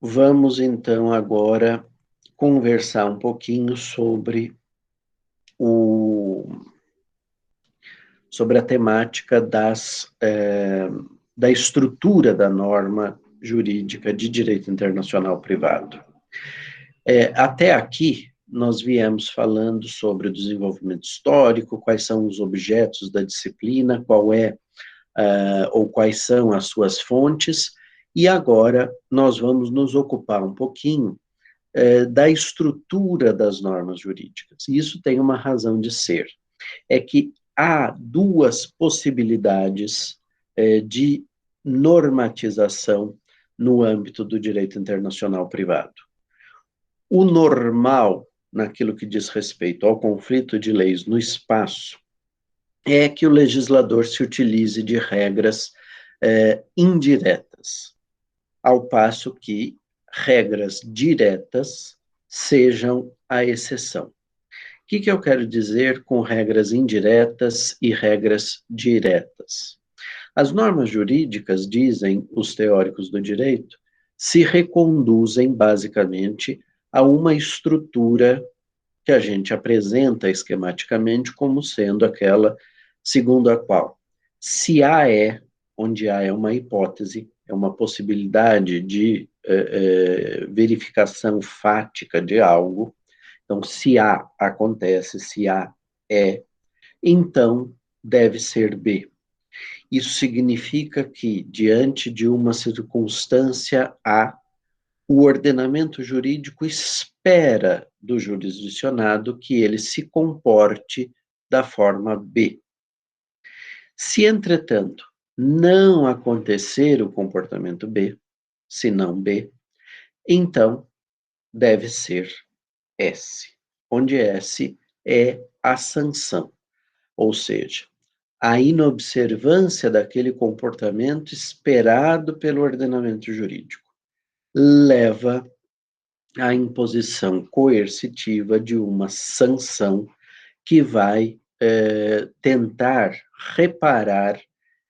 Vamos, então, agora conversar um pouquinho sobre a temática da estrutura da norma jurídica de direito internacional privado. Até aqui, nós viemos falando sobre o desenvolvimento histórico, quais são os objetos da disciplina, ou quais são as suas fontes, e agora nós vamos nos ocupar um pouquinho da estrutura das normas jurídicas. E isso tem uma razão de ser, é que há duas possibilidades de normatização no âmbito do direito internacional privado. O normal, naquilo que diz respeito ao conflito de leis no espaço, é que o legislador se utilize de regras indiretas, ao passo que regras diretas sejam a exceção. O que eu quero dizer com regras indiretas e regras diretas? As normas jurídicas, dizem os teóricos do direito, se reconduzem basicamente a uma estrutura que a gente apresenta esquematicamente como sendo aquela segundo a qual, se A é, onde A é uma hipótese, é uma possibilidade de verificação fática de algo, então, se A acontece, se A é, então deve ser B. Isso significa que, diante de uma circunstância A, o ordenamento jurídico espera do jurisdicionado que ele se comporte da forma B. Se, entretanto, não acontecer o comportamento B, se não B, então deve ser S, onde S é a sanção, ou seja, a inobservância daquele comportamento esperado pelo ordenamento jurídico leva à imposição coercitiva de uma sanção que vai tentar reparar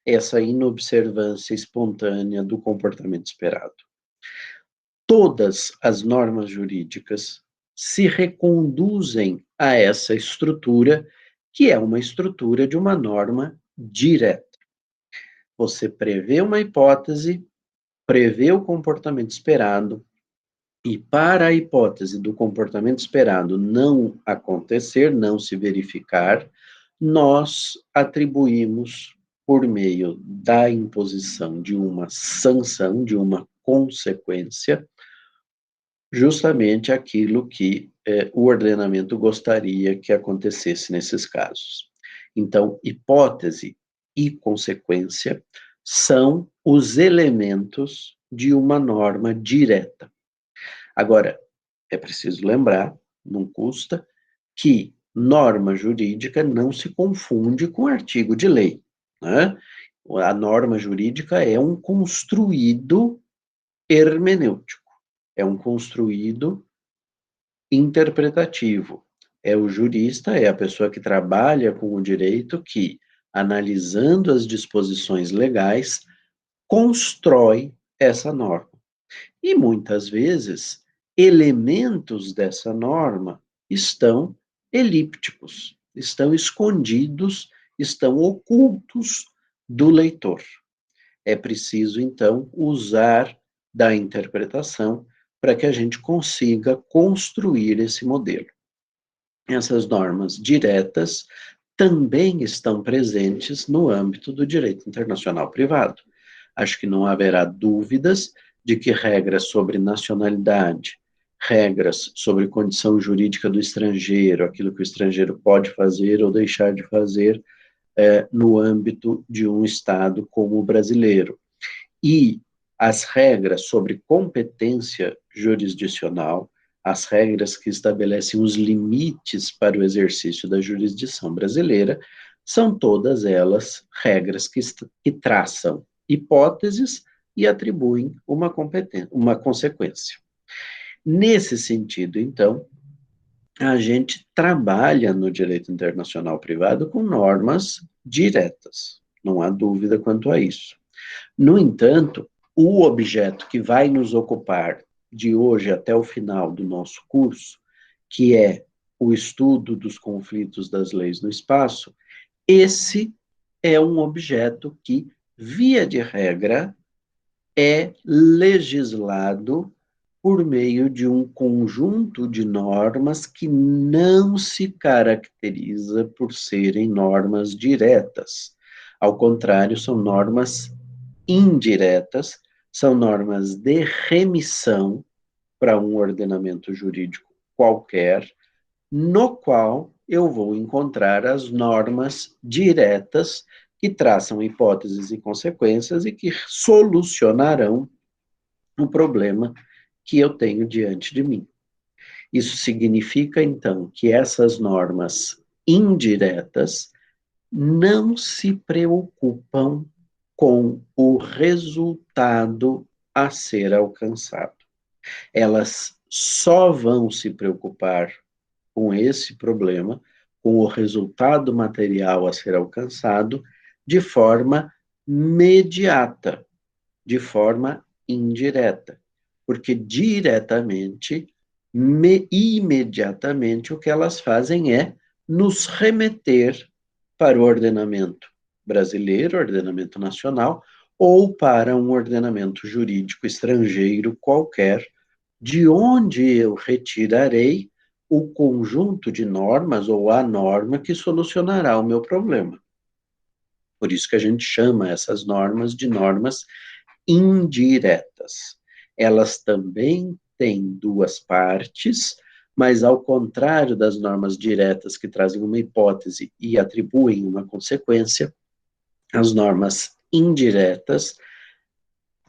essa inobservância espontânea do comportamento esperado. Todas as normas jurídicas se reconduzem a essa estrutura, que é uma estrutura de uma norma direta. Você prevê uma hipótese, prevê o comportamento esperado, e para a hipótese do comportamento esperado não acontecer, não se verificar, nós atribuímos, por meio da imposição de uma sanção, de uma consequência, justamente aquilo que o ordenamento gostaria que acontecesse nesses casos. Então, hipótese e consequência são os elementos de uma norma direta. Agora, é preciso lembrar, não custa, que norma jurídica não se confunde com artigo de lei, né? A norma jurídica é um construído hermenêutico, é um construído interpretativo. É o jurista, é a pessoa que trabalha com o direito que, analisando as disposições legais, constrói essa norma. E muitas vezes, elementos dessa norma estão elípticos, estão escondidos, estão ocultos do leitor. É preciso, então, usar da interpretação para que a gente consiga construir esse modelo. Essas normas diretas também estão presentes no âmbito do direito internacional privado. Acho que não haverá dúvidas de que regras sobre nacionalidade, regras sobre condição jurídica do estrangeiro, aquilo que o estrangeiro pode fazer ou deixar de fazer no âmbito de um Estado como o brasileiro, e as regras sobre competência jurisdicional, as regras que estabelecem os limites para o exercício da jurisdição brasileira, são todas elas regras que traçam hipóteses e atribuem uma consequência. Nesse sentido, então, a gente trabalha no direito internacional privado com normas diretas, não há dúvida quanto a isso. No entanto, o objeto que vai nos ocupar de hoje até o final do nosso curso, que é o estudo dos conflitos das leis no espaço, esse é um objeto que, via de regra, é legislado por meio de um conjunto de normas que não se caracteriza por serem normas diretas. Ao contrário, são normas indiretas, são normas de remissão para um ordenamento jurídico qualquer, no qual eu vou encontrar as normas diretas que traçam hipóteses e consequências e que solucionarão o problema que eu tenho diante de mim. Isso significa, então, que essas normas indiretas não se preocupam com o resultado a ser alcançado. Elas só vão se preocupar com esse problema, com o resultado material a ser alcançado, de forma mediata, de forma indireta. Porque diretamente, imediatamente, o que elas fazem é nos remeter para o ordenamento brasileiro, ordenamento nacional, ou para um ordenamento jurídico estrangeiro qualquer, de onde eu retirarei o conjunto de normas ou a norma que solucionará o meu problema. Por isso que a gente chama essas normas de normas indiretas. Elas também têm duas partes, mas ao contrário das normas diretas que trazem uma hipótese e atribuem uma consequência, as normas indiretas,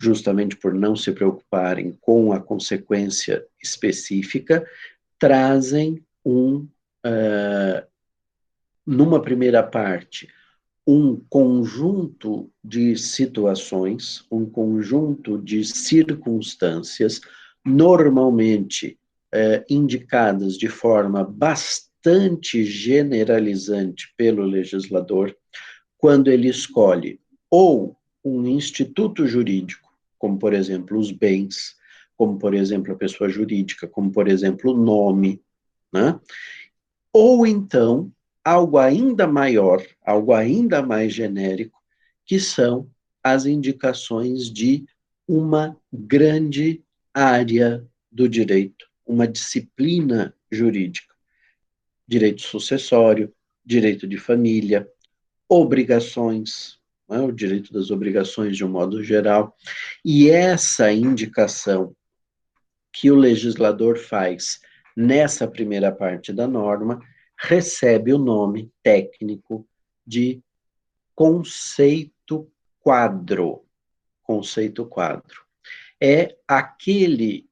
justamente por não se preocuparem com a consequência específica, trazem numa primeira parte, um conjunto de situações, um conjunto de circunstâncias, normalmente indicadas de forma bastante generalizante pelo legislador, quando ele escolhe ou um instituto jurídico, como, por exemplo, os bens, como, por exemplo, a pessoa jurídica, como, por exemplo, o nome, né? Ou então algo ainda maior, algo ainda mais genérico, que são as indicações de uma grande área do direito, uma disciplina jurídica, direito sucessório, direito de família, obrigações, né, o direito das obrigações de um modo geral, e essa indicação que o legislador faz nessa primeira parte da norma recebe o nome técnico de conceito quadro. Conceito quadro. É aquele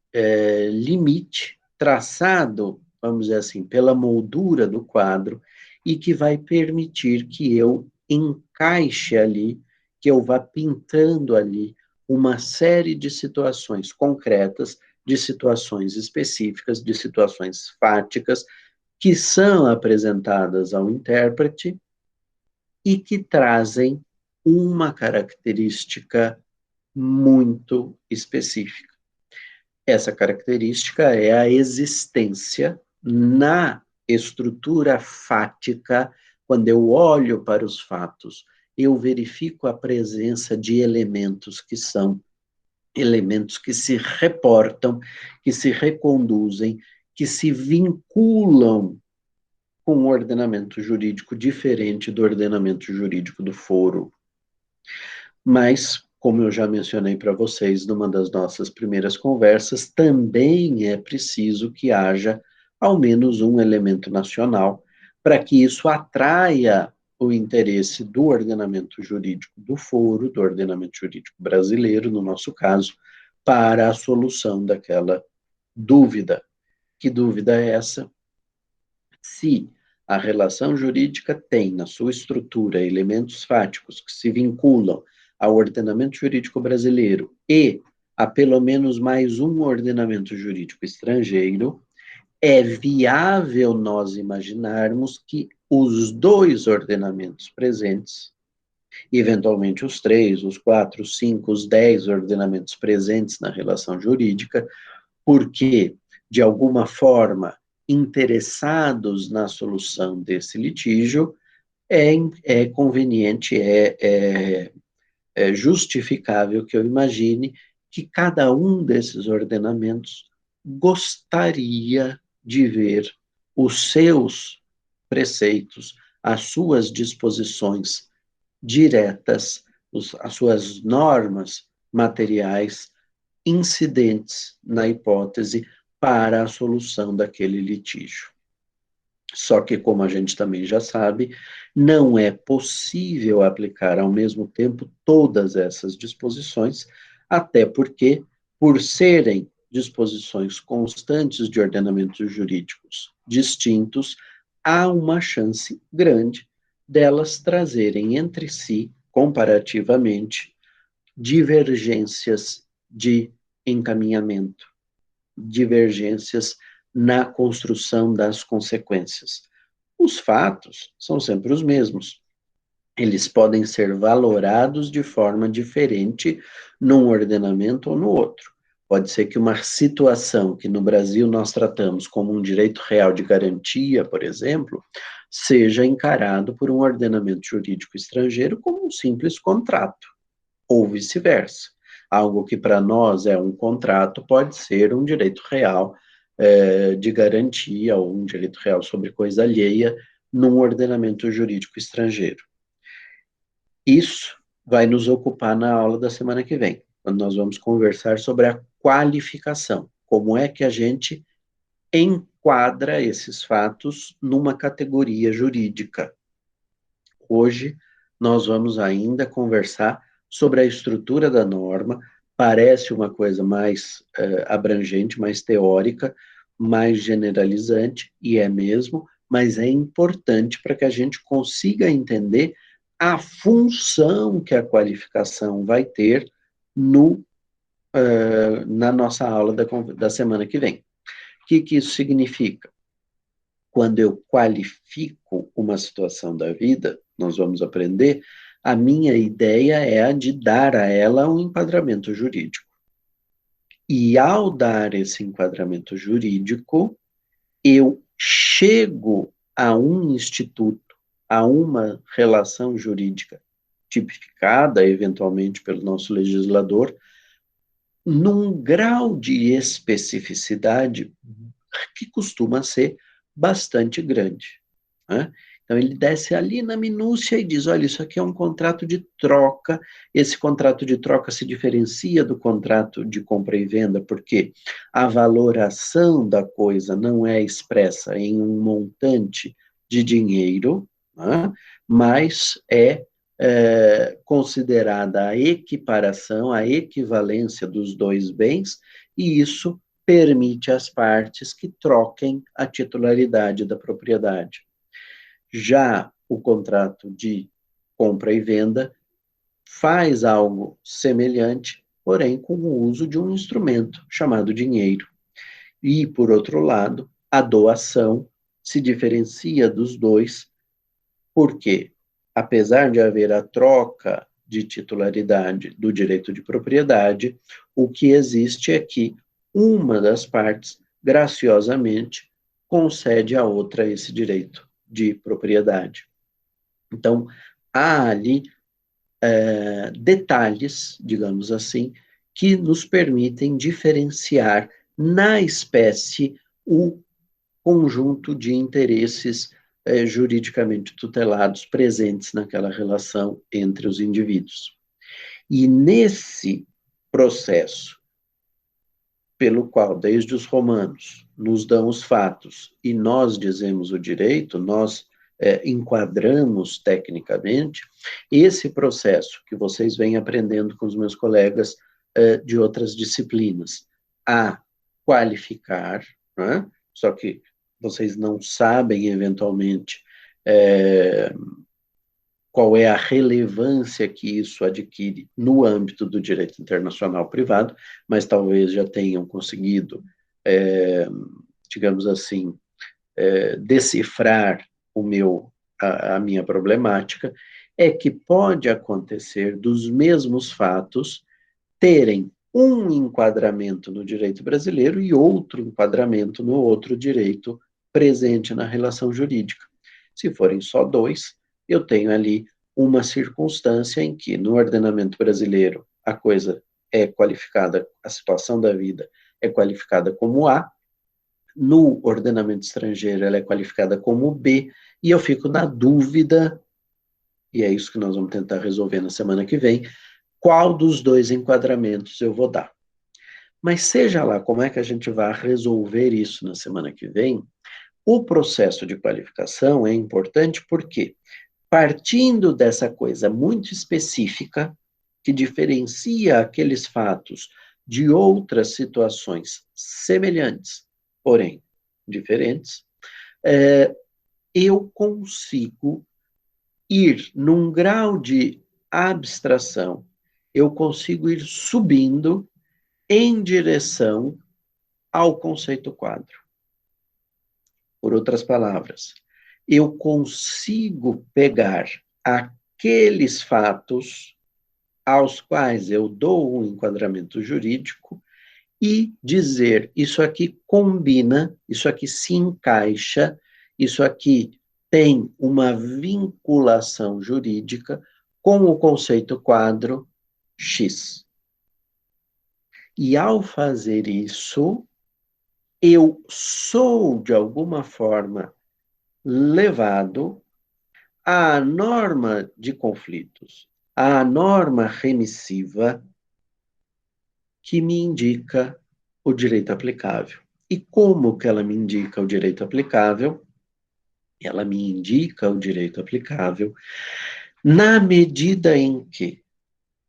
limite traçado, vamos dizer assim, pela moldura do quadro e que vai permitir que eu encaixe ali, que eu vá pintando ali uma série de situações concretas, de situações específicas, de situações fáticas, que são apresentadas ao intérprete e que trazem uma característica muito específica. Essa característica é a existência na estrutura fática, quando eu olho para os fatos, eu verifico a presença de elementos que são elementos que se reportam, que se reconduzem, que se vinculam com um ordenamento jurídico diferente do ordenamento jurídico do foro. Mas, como eu já mencionei para vocês numa das nossas primeiras conversas, também é preciso que haja ao menos um elemento nacional para que isso atraia o interesse do ordenamento jurídico do foro, do ordenamento jurídico brasileiro, no nosso caso, para a solução daquela dúvida. Que dúvida é essa? Se a relação jurídica tem na sua estrutura elementos fáticos que se vinculam ao ordenamento jurídico brasileiro e a pelo menos mais um ordenamento jurídico estrangeiro, é viável nós imaginarmos que os dois ordenamentos presentes eventualmente os 3, os 4, os 5, os 10 ordenamentos presentes na relação jurídica, porque, de alguma forma, interessados na solução desse litígio, é conveniente, é justificável que eu imagine que cada um desses ordenamentos gostaria de ver os seus preceitos, as suas disposições diretas, as suas normas materiais incidentes na hipótese para a solução daquele litígio. Só que, como a gente também já sabe, não é possível aplicar ao mesmo tempo todas essas disposições, até porque, por serem disposições constantes de ordenamentos jurídicos distintos, há uma chance grande delas trazerem entre si, comparativamente, divergências de encaminhamento, divergências na construção das consequências. Os fatos são sempre os mesmos. Eles podem ser valorados de forma diferente num ordenamento ou no outro. Pode ser que uma situação que no Brasil nós tratamos como um direito real de garantia, por exemplo, seja encarado por um ordenamento jurídico estrangeiro como um simples contrato, ou vice-versa. Algo que para nós é um contrato pode ser um direito real de garantia ou um direito real sobre coisa alheia num ordenamento jurídico estrangeiro. Isso vai nos ocupar na aula da semana que vem, quando nós vamos conversar sobre a qualificação. Como é que a gente enquadra esses fatos numa categoria jurídica. Hoje, nós vamos ainda conversar sobre a estrutura da norma, parece uma coisa mais abrangente, mais teórica, mais generalizante, e é mesmo, mas é importante para que a gente consiga entender a função que a qualificação vai ter na nossa aula da semana que vem. O que isso significa? Quando eu qualifico uma situação da vida, nós vamos aprender, a minha ideia é a de dar a ela um enquadramento jurídico. E ao dar esse enquadramento jurídico, eu chego a um instituto, a uma relação jurídica tipificada, eventualmente, pelo nosso legislador, num grau de especificidade que costuma ser bastante grande. Né? Então, ele desce ali na minúcia e diz, olha, isso aqui é um contrato de troca, esse contrato de troca se diferencia do contrato de compra e venda, porque a valoração da coisa não é expressa em um montante de dinheiro, né? Mas considerada a equiparação, a equivalência dos dois bens, e isso permite às partes que troquem a titularidade da propriedade. Já o contrato de compra e venda faz algo semelhante, porém com o uso de um instrumento chamado dinheiro. E, por outro lado, a doação se diferencia dos dois, porque, apesar de haver a troca de titularidade do direito de propriedade, o que existe é que uma das partes, graciosamente, concede à outra esse direito de propriedade. Então, há ali detalhes, digamos assim, que nos permitem diferenciar na espécie o conjunto de interesses juridicamente tutelados presentes naquela relação entre os indivíduos. E nesse processo, pelo qual, desde os romanos, nos dão os fatos e nós dizemos o direito, nós enquadramos tecnicamente, esse processo que vocês vêm aprendendo com os meus colegas de outras disciplinas, a qualificar, né? Só que vocês não sabem, eventualmente, qual é a relevância que isso adquire no âmbito do direito internacional privado, mas talvez já tenham conseguido, digamos assim, decifrar a minha problemática, é que pode acontecer dos mesmos fatos terem um enquadramento no direito brasileiro e outro enquadramento no outro direito presente na relação jurídica. Se forem só dois, eu tenho ali uma circunstância em que, no ordenamento brasileiro, a coisa é qualificada, a situação da vida é qualificada como A, no ordenamento estrangeiro ela é qualificada como B, e eu fico na dúvida, e é isso que nós vamos tentar resolver na semana que vem, qual dos dois enquadramentos eu vou dar. Mas seja lá como é que a gente vai resolver isso na semana que vem, o processo de qualificação é importante porque, partindo dessa coisa muito específica, que diferencia aqueles fatos de outras situações semelhantes, porém diferentes, eu consigo ir num grau de abstração, eu consigo ir subindo em direção ao conceito quadro. Por outras palavras, eu consigo pegar aqueles fatos aos quais eu dou um enquadramento jurídico e dizer, isso aqui combina, isso aqui se encaixa, isso aqui tem uma vinculação jurídica com o conceito quadro X. E ao fazer isso, eu sou, de alguma forma, levado à norma de conflitos, à norma remissiva que me indica o direito aplicável. E como que ela me indica o direito aplicável? Ela me indica o direito aplicável na medida em que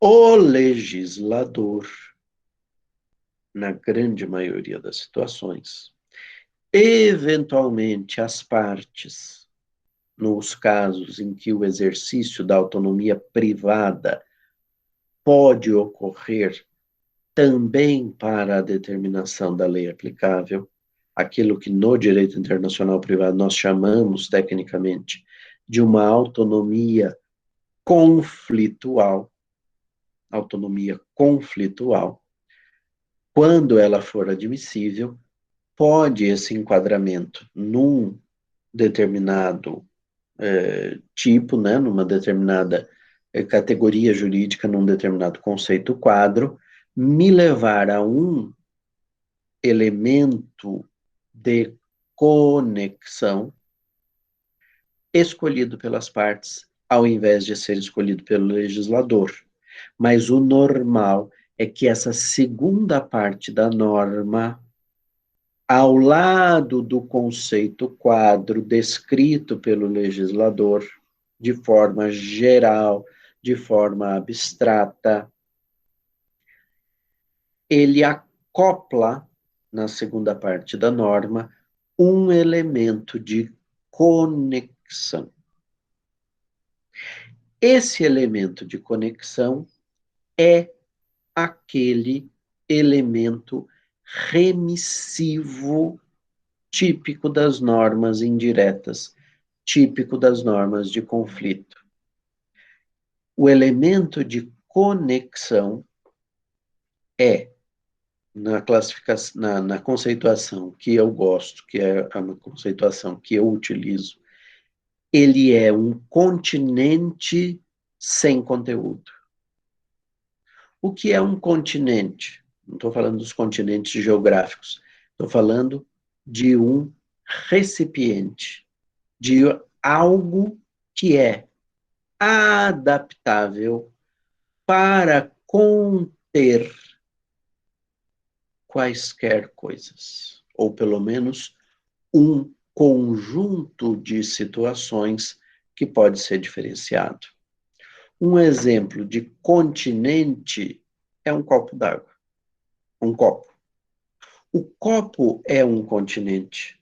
o legislador, na grande maioria das situações, eventualmente as partes, nos casos em que o exercício da autonomia privada pode ocorrer também para a determinação da lei aplicável, aquilo que no direito internacional privado nós chamamos tecnicamente de uma autonomia conflitual, quando ela for admissível, pode esse enquadramento num determinado tipo, né, numa determinada categoria jurídica, num determinado conceito quadro, me levar a um elemento de conexão escolhido pelas partes, ao invés de ser escolhido pelo legislador. Mas o normal é que essa segunda parte da norma, ao lado do conceito quadro descrito pelo legislador, de forma geral, de forma abstrata, ele acopla, na segunda parte da norma, um elemento de conexão. Esse elemento de conexão é aquele elemento remissivo típico das normas indiretas, típico das normas de conflito. O elemento de conexão é, na conceituação que eu gosto, que é a conceituação que eu utilizo, ele é um continente sem conteúdo. O que é um continente? Não estou falando dos continentes geográficos, estou falando de um recipiente, de algo que é adaptável para conter quaisquer coisas, ou pelo menos um conjunto de situações que pode ser diferenciado. Um exemplo de continente é um copo d'água. Um copo. O copo é um continente.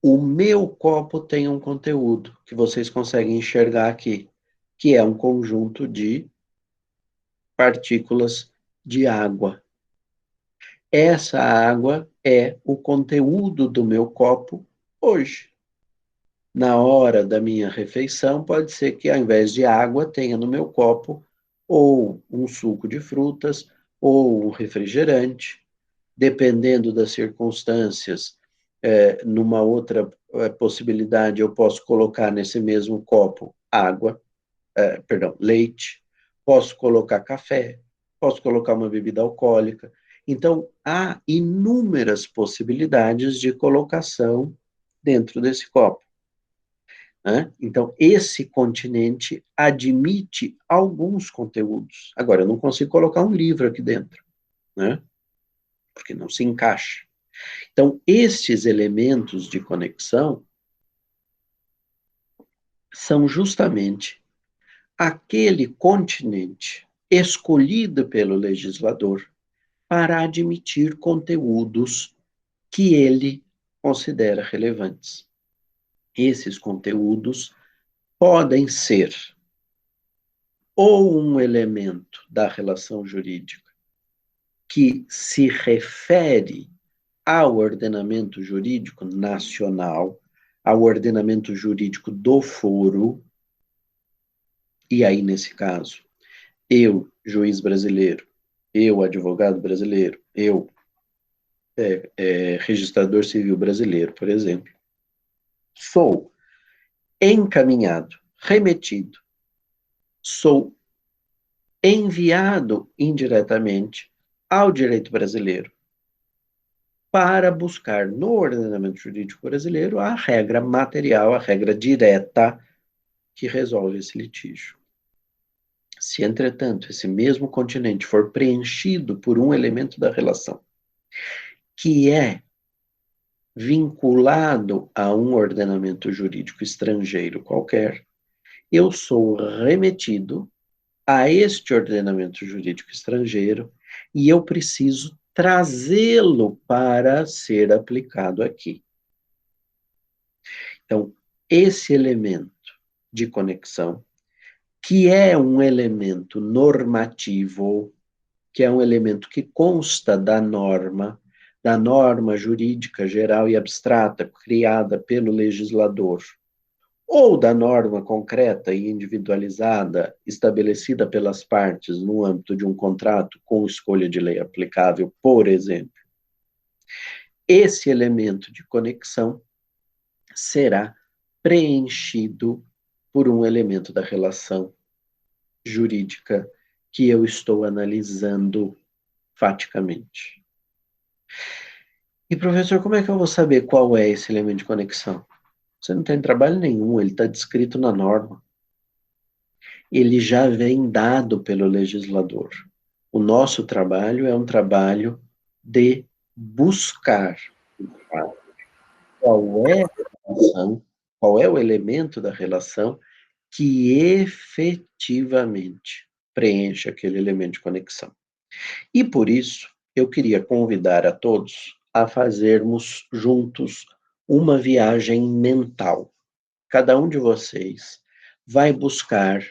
O meu copo tem um conteúdo que vocês conseguem enxergar aqui, que é um conjunto de partículas de água. Essa água é o conteúdo do meu copo hoje. Na hora da minha refeição, pode ser que ao invés de água, tenha no meu copo ou um suco de frutas ou um refrigerante, dependendo das circunstâncias. Numa outra possibilidade, eu posso colocar nesse mesmo copo água, perdão, leite, posso colocar café, posso colocar uma bebida alcoólica. Então, há inúmeras possibilidades de colocação dentro desse copo. Né? Então, esse continente admite alguns conteúdos. Agora, eu não consigo colocar um livro aqui dentro, né? Porque não se encaixa. Então, estes elementos de conexão são justamente aquele continente escolhido pelo legislador para admitir conteúdos que ele considera relevantes. Esses conteúdos podem ser ou um elemento da relação jurídica que se refere ao ordenamento jurídico nacional, ao ordenamento jurídico do foro, e aí, nesse caso, eu, juiz brasileiro, eu, advogado brasileiro, eu, registrador civil brasileiro, por exemplo, sou encaminhado, remetido, sou enviado indiretamente ao direito brasileiro para buscar no ordenamento jurídico brasileiro a regra material, a regra direta que resolve esse litígio. Se, entretanto, esse mesmo continente for preenchido por um elemento da relação que é vinculado a um ordenamento jurídico estrangeiro qualquer, eu sou remetido a este ordenamento jurídico estrangeiro e eu preciso trazê-lo para ser aplicado aqui. Então, esse elemento de conexão, que é um elemento normativo, que é um elemento que consta da norma jurídica geral e abstrata criada pelo legislador, ou da norma concreta e individualizada estabelecida pelas partes no âmbito de um contrato com escolha de lei aplicável, por exemplo. Esse elemento de conexão será preenchido por um elemento da relação jurídica que eu estou analisando faticamente. E, professor, como é que eu vou saber qual é esse elemento de conexão? Você não tem trabalho nenhum, ele está descrito na norma. Ele já vem dado pelo legislador. O nosso trabalho é um trabalho de buscar qual é a relação, qual é o elemento da relação que efetivamente preenche aquele elemento de conexão. E por isso, eu queria convidar a todos a fazermos juntos uma viagem mental. Cada um de vocês vai buscar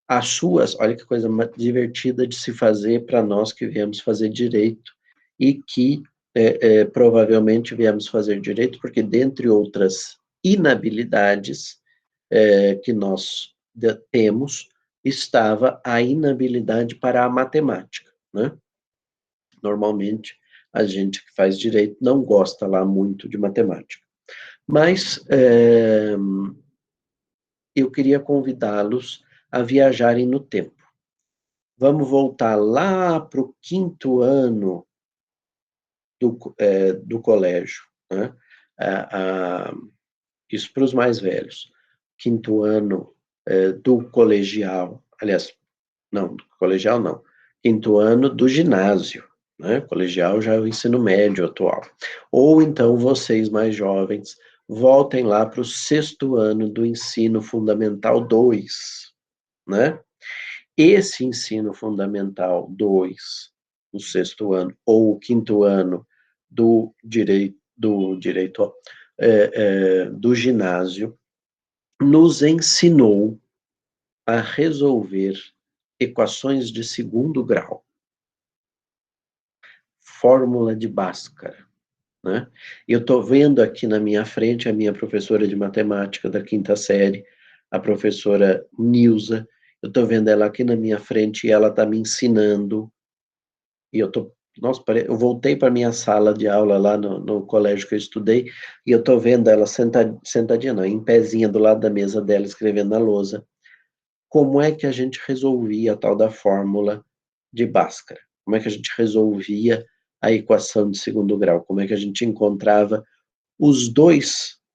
as suas, olha que coisa divertida de se fazer para nós que viemos fazer direito e que provavelmente viemos fazer direito porque, dentre outras inabilidades que nós temos, estava a inabilidade para a matemática, né? Normalmente, a gente que faz direito não gosta lá muito de matemática. Mas eu queria convidá-los a viajarem no tempo. Vamos voltar lá para o 5º ano do colégio, né? Isso para os mais velhos. 5º ano do colegial, aliás, não, do colegial não. 5º ano do ginásio, né? Colegial já é o ensino médio atual. Ou então vocês mais jovens voltem lá para o 6º ano do ensino fundamental 2, né? Esse ensino fundamental 2, o 6º ano, ou o 5º ano do direito do ginásio, nos ensinou a resolver equações de 2º grau. Fórmula de Bhaskara. né? Eu estou vendo aqui na minha frente a minha professora de matemática da quinta série, a professora Nilza. Eu estou vendo ela aqui na minha frente e ela está me ensinando. E eu tô, nossa, eu voltei para minha sala de aula lá no colégio que eu estudei e eu estou vendo ela sentadinha, não, em pezinha do lado da mesa dela, escrevendo na lousa. Como é que a gente resolvia a tal da fórmula de Bhaskara? Como é que a gente resolvia a equação de segundo grau? Como é que a gente encontrava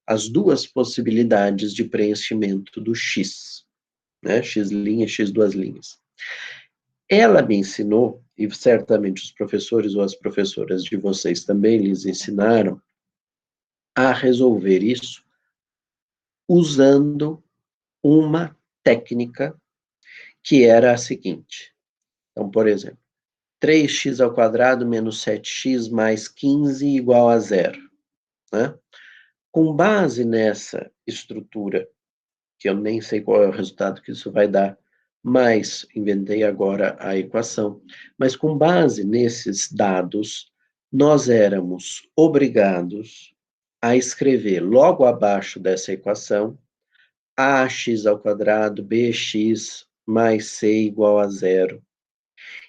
as duas possibilidades de preenchimento do X, né? X linha, X duas linhas. Ela me ensinou, e certamente os professores ou as professoras de vocês também lhes ensinaram, a resolver isso usando uma técnica que era a seguinte. Então, por exemplo, 3x ao quadrado menos 7x mais 15 igual a zero, né? Com base nessa estrutura, que eu nem sei qual é o resultado que isso vai dar, mas inventei agora a equação, mas com base nesses dados, nós éramos obrigados a escrever logo abaixo dessa equação ax ao quadrado bx mais c igual a zero.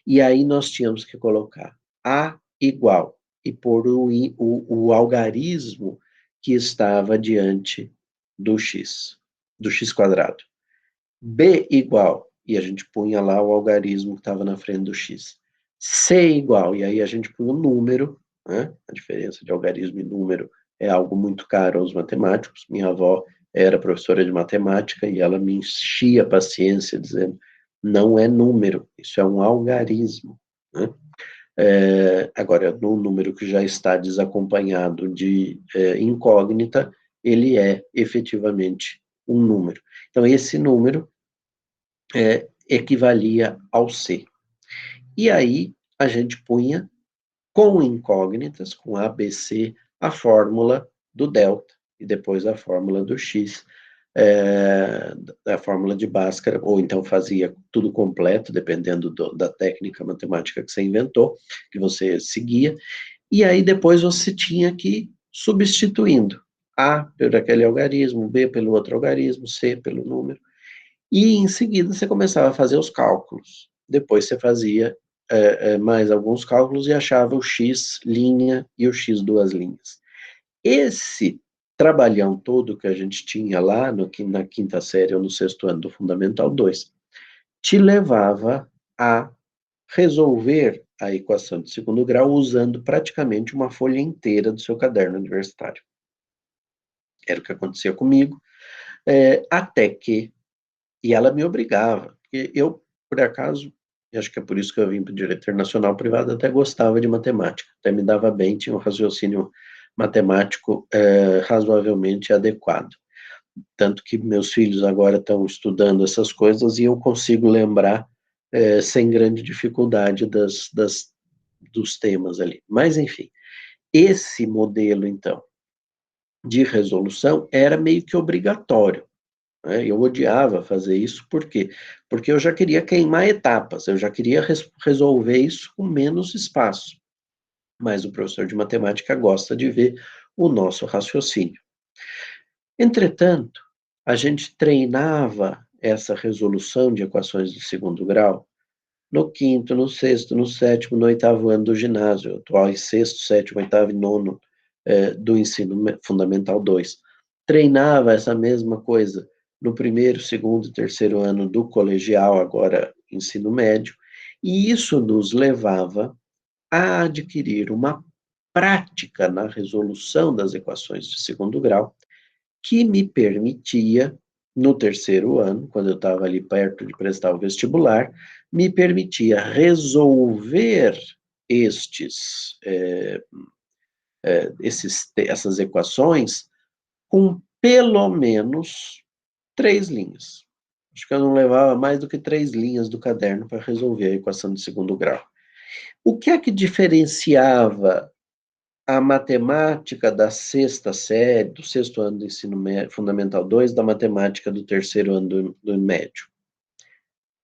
E aí nós tínhamos que colocar A igual e pôr o algarismo que estava diante do x quadrado. B igual, e a gente punha lá o algarismo que estava na frente do x. C igual, e aí a gente punha o número, né? A diferença de algarismo e número é algo muito caro aos matemáticos. Minha avó era professora de matemática e ela me enchia a paciência dizendo, não é número, isso é um algarismo, né? Agora, no número que já está desacompanhado de incógnita, ele é efetivamente um número. Então, esse número equivalia ao C. E aí, a gente punha com incógnitas, com ABC, a fórmula do delta, e depois a fórmula do X, a fórmula de Bhaskara, ou então fazia tudo completo, dependendo da técnica matemática que você inventou, que você seguia, e aí depois você tinha que ir substituindo A por aquele algarismo, B pelo outro algarismo, C pelo número, e em seguida você começava a fazer os cálculos. Depois você fazia mais alguns cálculos e achava o x linha e o x duas linhas. Esse trabalhão todo que a gente tinha lá na quinta série ou no sexto ano do Fundamental 2 te levava a resolver a equação de segundo grau usando praticamente uma folha inteira do seu caderno universitário. Era o que acontecia comigo, até que, e ela me obrigava, porque eu, por acaso, e acho que é por isso que eu vim para o Direito Internacional Privado, até gostava de matemática, até me dava bem, tinha um raciocínio matemático razoavelmente adequado. Tanto que meus filhos agora estão estudando essas coisas e eu consigo lembrar sem grande dificuldade dos temas ali. Mas, enfim, esse modelo, então, de resolução era meio que obrigatório. Eu odiava fazer isso, por quê? Porque eu já queria queimar etapas, eu já queria resolver isso com menos espaço. Mas o professor de matemática gosta de ver o nosso raciocínio. Entretanto, a gente treinava essa resolução de equações de segundo grau no quinto, no sexto, no sétimo, no oitavo ano do ginásio, atual sexto, sétimo, oitavo e nono do ensino fundamental 2. Treinava essa mesma coisa no primeiro, segundo e terceiro ano do colegial, agora ensino médio, e isso nos levava a adquirir uma prática na resolução das equações de segundo grau, que me permitia, no terceiro ano, quando eu estava ali perto de prestar o vestibular, me permitia resolver essas equações com pelo menos 3 linhas. Acho que eu não levava mais do que 3 linhas do caderno para resolver a equação de segundo grau. O que é que diferenciava a matemática da sexta série, do sexto ano do ensino fundamental 2, da matemática do terceiro ano do médio?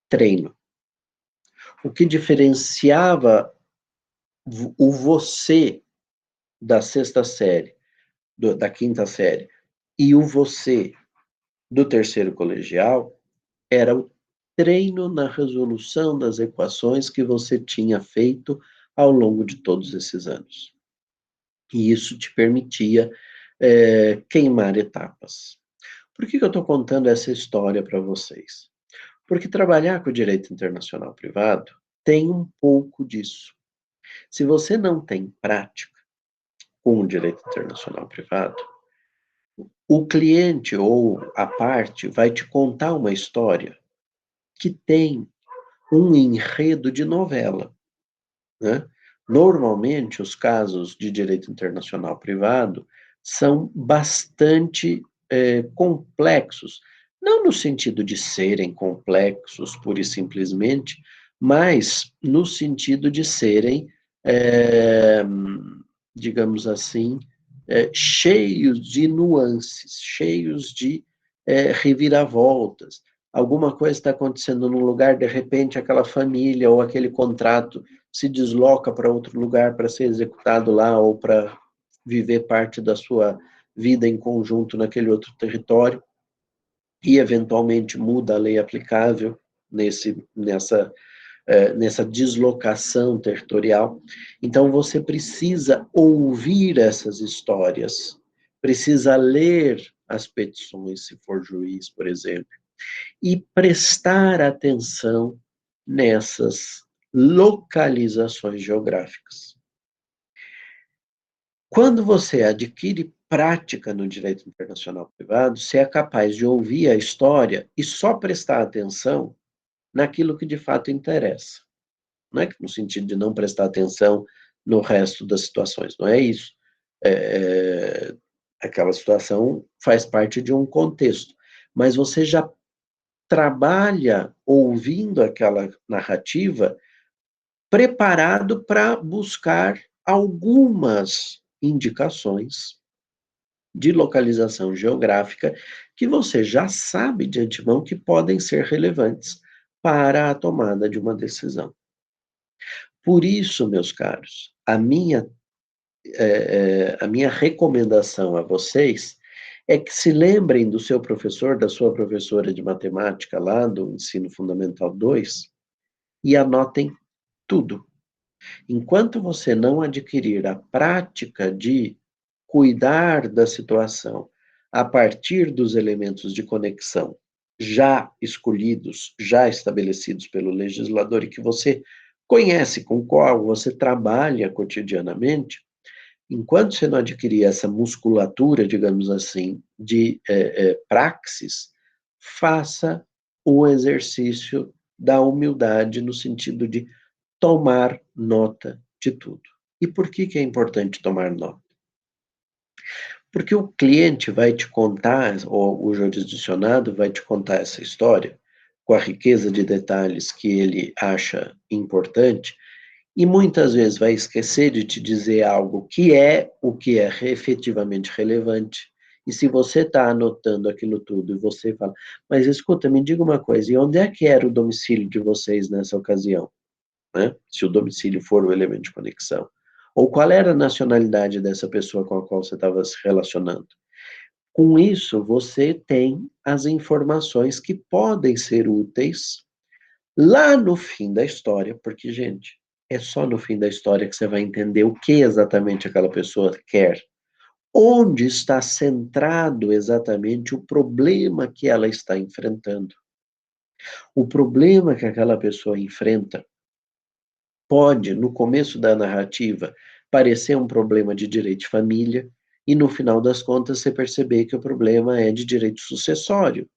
Treino. O que diferenciava o você da sexta série, da quinta série, e o você do terceiro colegial, era o treino na resolução das equações que você tinha feito ao longo de todos esses anos. E isso te permitia queimar etapas. Por que eu estou contando essa história para vocês? Porque trabalhar com o direito internacional privado tem um pouco disso. Se você não tem prática com o direito internacional privado, o cliente ou a parte vai te contar uma história que tem um enredo de novela, né? Normalmente, os casos de direito internacional privado são bastante complexos, não no sentido de serem complexos, pura e simplesmente, mas no sentido de serem, é, digamos assim, cheios de nuances, cheios de reviravoltas. Alguma coisa está acontecendo num lugar, de repente aquela família ou aquele contrato se desloca para outro lugar para ser executado lá ou para viver parte da sua vida em conjunto naquele outro território e eventualmente muda a lei aplicável nessa deslocação territorial. Então você precisa ouvir essas histórias, precisa ler as petições, se for juiz, por exemplo, e prestar atenção nessas localizações geográficas. Quando você adquire prática no direito internacional privado, você é capaz de ouvir a história e só prestar atenção naquilo que de fato interessa. Não é no sentido de não prestar atenção no resto das situações, não é isso. Aquela situação faz parte de um contexto, mas você já trabalha ouvindo aquela narrativa preparado para buscar algumas indicações de localização geográfica que você já sabe de antemão que podem ser relevantes para a tomada de uma decisão. Por isso, meus caros, a minha recomendação a vocês é que se lembrem do seu professor, da sua professora de matemática lá do Ensino Fundamental 2 e anotem tudo. Enquanto você não adquirir a prática de cuidar da situação a partir dos elementos de conexão já escolhidos, já estabelecidos pelo legislador e que você conhece, com o qual você trabalha cotidianamente, enquanto você não adquirir essa musculatura, digamos assim, de praxis, faça o exercício da humildade no sentido de tomar nota de tudo. E por que é importante tomar nota? Porque o cliente vai te contar, ou o jurisdicionado vai te contar essa história, com a riqueza de detalhes que ele acha importante, e muitas vezes vai esquecer de te dizer algo que é o que é efetivamente relevante. E se você está anotando aquilo tudo e você fala, mas escuta, me diga uma coisa, e onde é que era o domicílio de vocês nessa ocasião? Né? Se o domicílio for o elemento de conexão. Ou qual era a nacionalidade dessa pessoa com a qual você estava se relacionando. Com isso, você tem as informações que podem ser úteis lá no fim da história, porque, gente, é só no fim da história que você vai entender o que exatamente aquela pessoa quer. Onde está centrado exatamente o problema que ela está enfrentando. O problema que aquela pessoa enfrenta pode, no começo da narrativa, parecer um problema de direito de família, e no final das contas você perceber que o problema é de direito sucessório,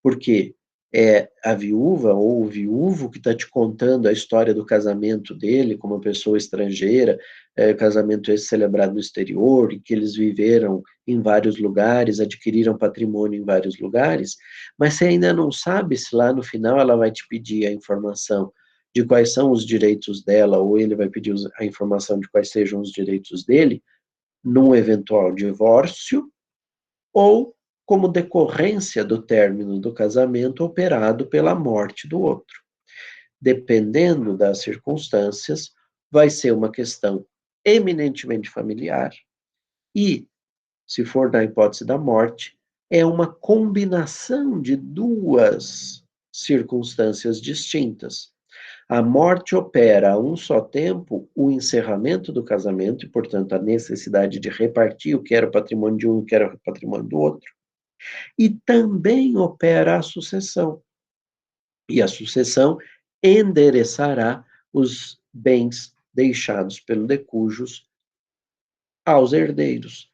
porque é a viúva ou o viúvo que está te contando a história do casamento dele com uma pessoa estrangeira, o casamento esse celebrado no exterior, e que eles viveram em vários lugares, adquiriram patrimônio em vários lugares, mas você ainda não sabe se lá no final ela vai te pedir a informação de quais são os direitos dela, ou ele vai pedir a informação de quais sejam os direitos dele, num eventual divórcio, ou como decorrência do término do casamento operado pela morte do outro. Dependendo das circunstâncias, vai ser uma questão eminentemente familiar e, se for na hipótese da morte, é uma combinação de duas circunstâncias distintas. A morte opera a um só tempo o encerramento do casamento e, portanto, a necessidade de repartir o que era o patrimônio de um e o que era o patrimônio do outro. E também opera a sucessão. E a sucessão endereçará os bens deixados pelo decujus aos herdeiros.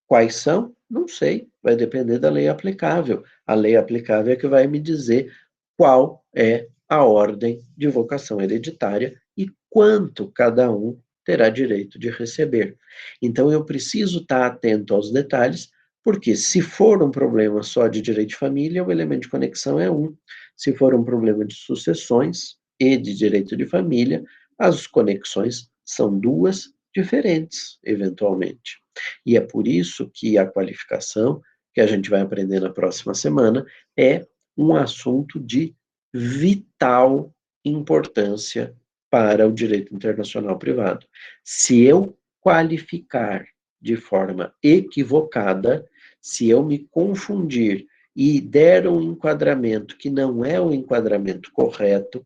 Quais são? Não sei, vai depender da lei aplicável. A lei aplicável é que vai me dizer qual é a ordem de vocação hereditária e quanto cada um terá direito de receber. Então, eu preciso estar atento aos detalhes, porque se for um problema só de direito de família, o elemento de conexão é um. Se for um problema de sucessões e de direito de família, as conexões são duas diferentes, eventualmente. E é por isso que a qualificação, que a gente vai aprender na próxima semana, é um assunto de vital importância para o direito internacional privado. Se eu qualificar de forma equivocada, se eu me confundir e der um enquadramento que não é o enquadramento correto,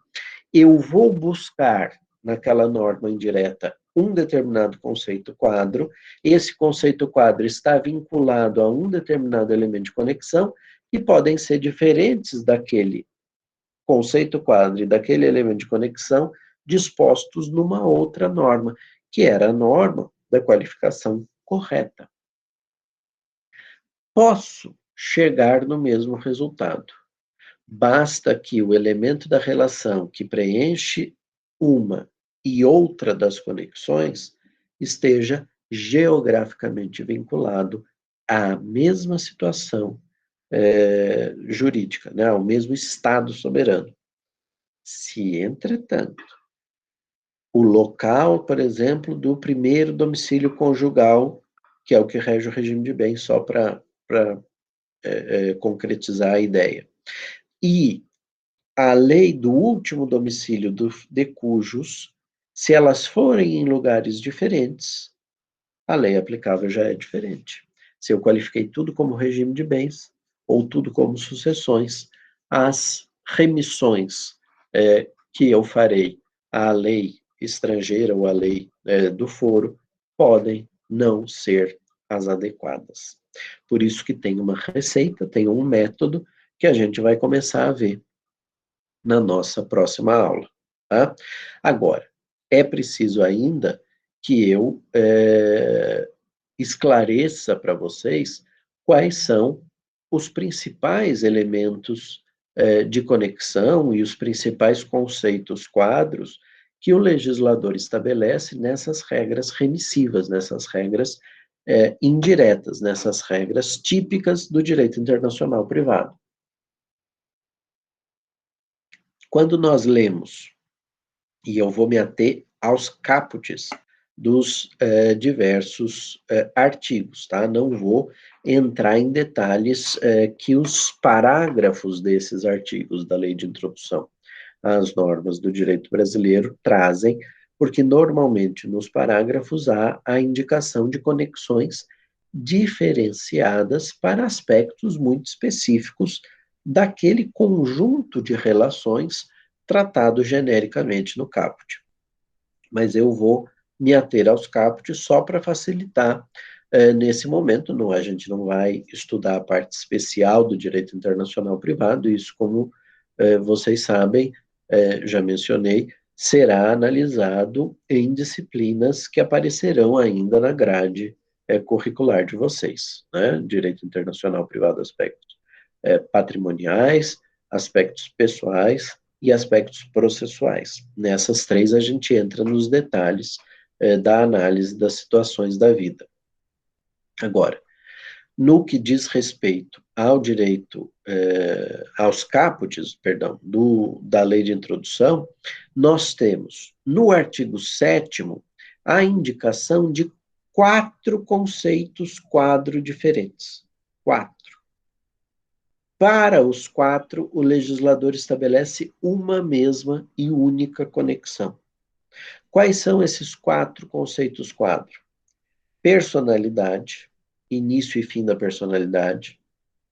eu vou buscar naquela norma indireta um determinado conceito quadro, esse conceito quadro está vinculado a um determinado elemento de conexão, e podem ser diferentes daquele conceito quadro e daquele elemento de conexão dispostos numa outra norma, que era a norma da qualificação correta. Posso chegar no mesmo resultado. Basta que o elemento da relação que preenche uma e outra das conexões esteja geograficamente vinculado à mesma situação jurídica, né, ao mesmo Estado soberano. Se, entretanto, o local, por exemplo, do primeiro domicílio conjugal, que é o que rege o regime de bens, só para concretizar a ideia, e a lei do último domicílio de cujos, se elas forem em lugares diferentes, a lei aplicável já é diferente. Se eu qualifiquei tudo como regime de bens, ou tudo como sucessões, as remissões que eu farei à lei estrangeira ou à lei do foro podem não ser as adequadas. Por isso que tem uma receita, tem um método que a gente vai começar a ver na nossa próxima aula. Tá? Agora, é preciso ainda que eu esclareça para vocês quais são os principais elementos de conexão e os principais conceitos quadros que o legislador estabelece nessas regras remissivas, nessas regras indiretas, nessas regras típicas do direito internacional privado. Quando nós lemos, e eu vou me ater aos caputes dos diversos artigos, tá? Não vou entrar em detalhes que os parágrafos desses artigos da Lei de Introdução às Normas do Direito Brasileiro trazem, porque normalmente nos parágrafos há a indicação de conexões diferenciadas para aspectos muito específicos daquele conjunto de relações tratado genericamente no caput. Mas eu vou me ater aos caput só para facilitar nesse momento. Não, a gente não vai estudar a parte especial do direito internacional privado, isso, como vocês sabem, já mencionei, será analisado em disciplinas que aparecerão ainda na grade curricular de vocês, né? Direito internacional privado, aspectos patrimoniais, aspectos pessoais e aspectos processuais. Nessas três a gente entra nos detalhes da análise das situações da vida. Agora, no que diz respeito ao direito, aos caputes, perdão, da lei de introdução, nós temos no artigo 7º a indicação de 4 conceitos quadro diferentes. 4. Para os 4, o legislador estabelece uma mesma e única conexão. Quais são esses 4 conceitos quadro? Personalidade, início e fim da personalidade.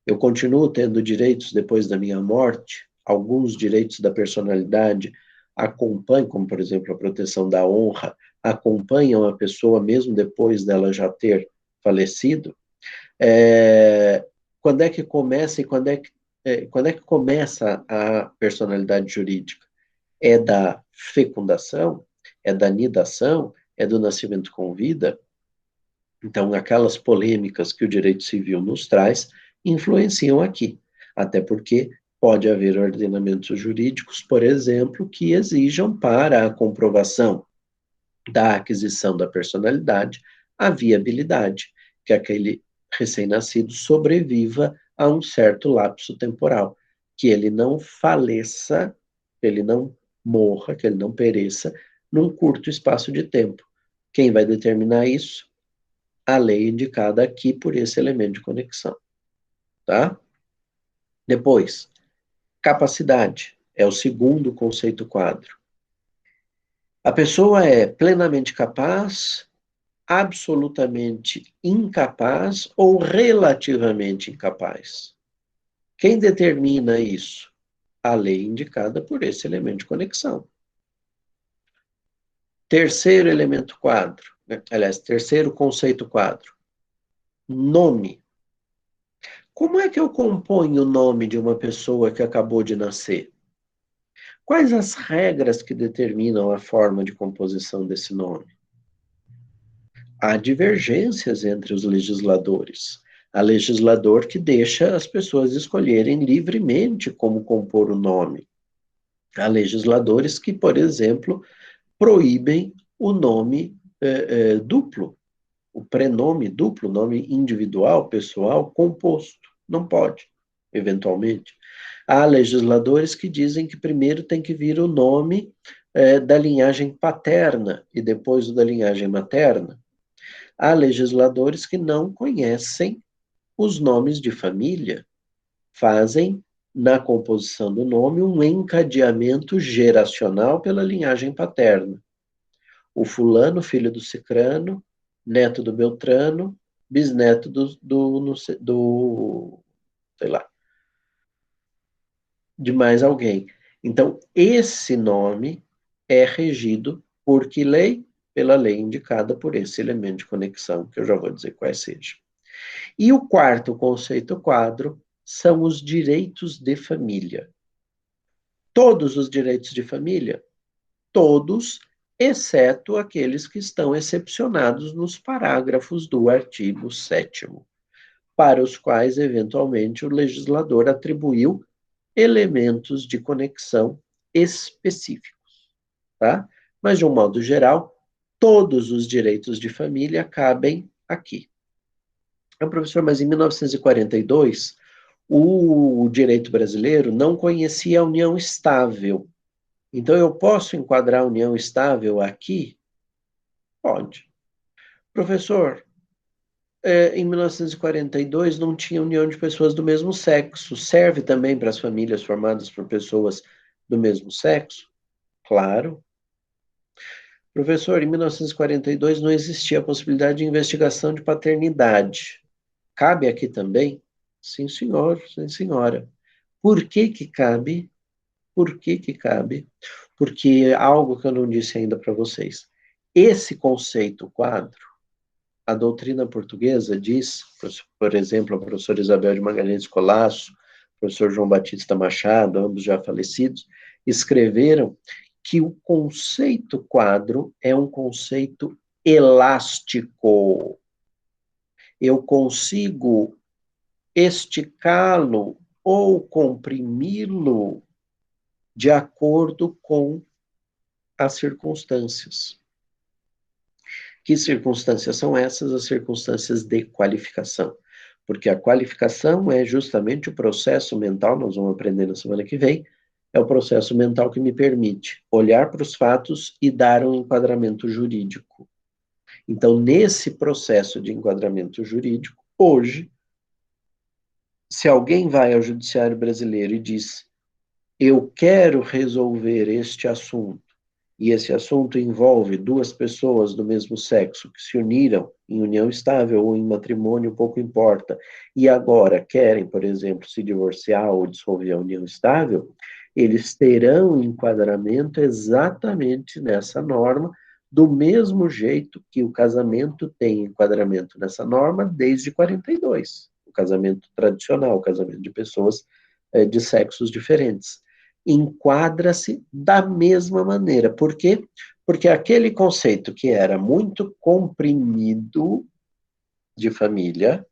Eu continuo tendo direitos depois da minha morte. Alguns direitos da personalidade acompanham, como por exemplo a proteção da honra, acompanham a pessoa mesmo depois dela já ter falecido. Quando é que começa e quando é que começa a personalidade jurídica? É da fecundação? É da nidação? É do nascimento com vida? Então, aquelas polêmicas que o direito civil nos traz influenciam aqui, até porque pode haver ordenamentos jurídicos, por exemplo, que exijam para a comprovação da aquisição da personalidade a viabilidade, que aquele recém-nascido sobreviva a um certo lapso temporal, que ele não faleça, que ele não morra, que ele não pereça num curto espaço de tempo. Quem vai determinar isso? A lei indicada aqui por esse elemento de conexão, tá? Depois, capacidade é o segundo conceito quadro. A pessoa é plenamente capaz, absolutamente incapaz ou relativamente incapaz. Quem determina isso? A lei indicada por esse elemento de conexão. Terceiro elemento quadro, aliás, terceiro conceito quadro, nome. Como é que eu componho o nome de uma pessoa que acabou de nascer? Quais as regras que determinam a forma de composição desse nome? Há divergências entre os legisladores. Há legislador que deixa as pessoas escolherem livremente como compor o nome. Há legisladores que, por exemplo, proíbem o nome duplo, o prenome duplo, nome individual, pessoal, composto. Não pode, eventualmente. Há legisladores que dizem que primeiro tem que vir o nome da linhagem paterna e depois o da linhagem materna. Há legisladores que não conhecem os nomes de família, fazem na composição do nome um encadeamento geracional pela linhagem paterna. O fulano, filho do cicrano, neto do beltrano, bisneto do sei lá, de mais alguém. Então, esse nome é regido por que lei? Pela lei indicada por esse elemento de conexão, que eu já vou dizer qual seja. E o quarto conceito quadro são os direitos de família. Todos os direitos de família? Todos, exceto aqueles que estão excepcionados nos parágrafos do artigo 7º, para os quais, eventualmente, o legislador atribuiu elementos de conexão específicos, tá? Mas, de um modo geral, todos os direitos de família cabem aqui. Então, professor, mas em 1942, o direito brasileiro não conhecia a união estável. Então, eu posso enquadrar a união estável aqui? Pode. Professor, em 1942 não tinha união de pessoas do mesmo sexo. Serve também para as famílias formadas por pessoas do mesmo sexo? Claro. Professor, em 1942 não existia a possibilidade de investigação de paternidade. Cabe aqui também? Sim, senhor, sim, senhora. Por que que cabe? Por que que cabe? Porque é algo que eu não disse ainda para vocês. Esse conceito quadro, a doutrina portuguesa diz, por exemplo, a professora Isabel de Magalhães Colasso, o professor João Batista Machado, ambos já falecidos, escreveram que o conceito quadro é um conceito elástico. Eu consigo esticá-lo ou comprimi-lo de acordo com as circunstâncias. Que circunstâncias são essas? As circunstâncias de qualificação. Porque a qualificação é justamente o processo mental, nós vamos aprender na semana que vem, é o processo mental que me permite olhar para os fatos e dar um enquadramento jurídico. Então, nesse processo de enquadramento jurídico, hoje, se alguém vai ao judiciário brasileiro e diz: eu quero resolver este assunto e esse assunto envolve duas pessoas do mesmo sexo que se uniram em união estável ou em matrimônio, pouco importa, e agora querem, por exemplo, se divorciar ou dissolver a união estável, eles terão enquadramento exatamente nessa norma, do mesmo jeito que o casamento tem enquadramento nessa norma desde 42, o casamento tradicional, o casamento de pessoas de sexos diferentes. Enquadra-se da mesma maneira. Por quê? Porque aquele conceito que era muito comprimido de família,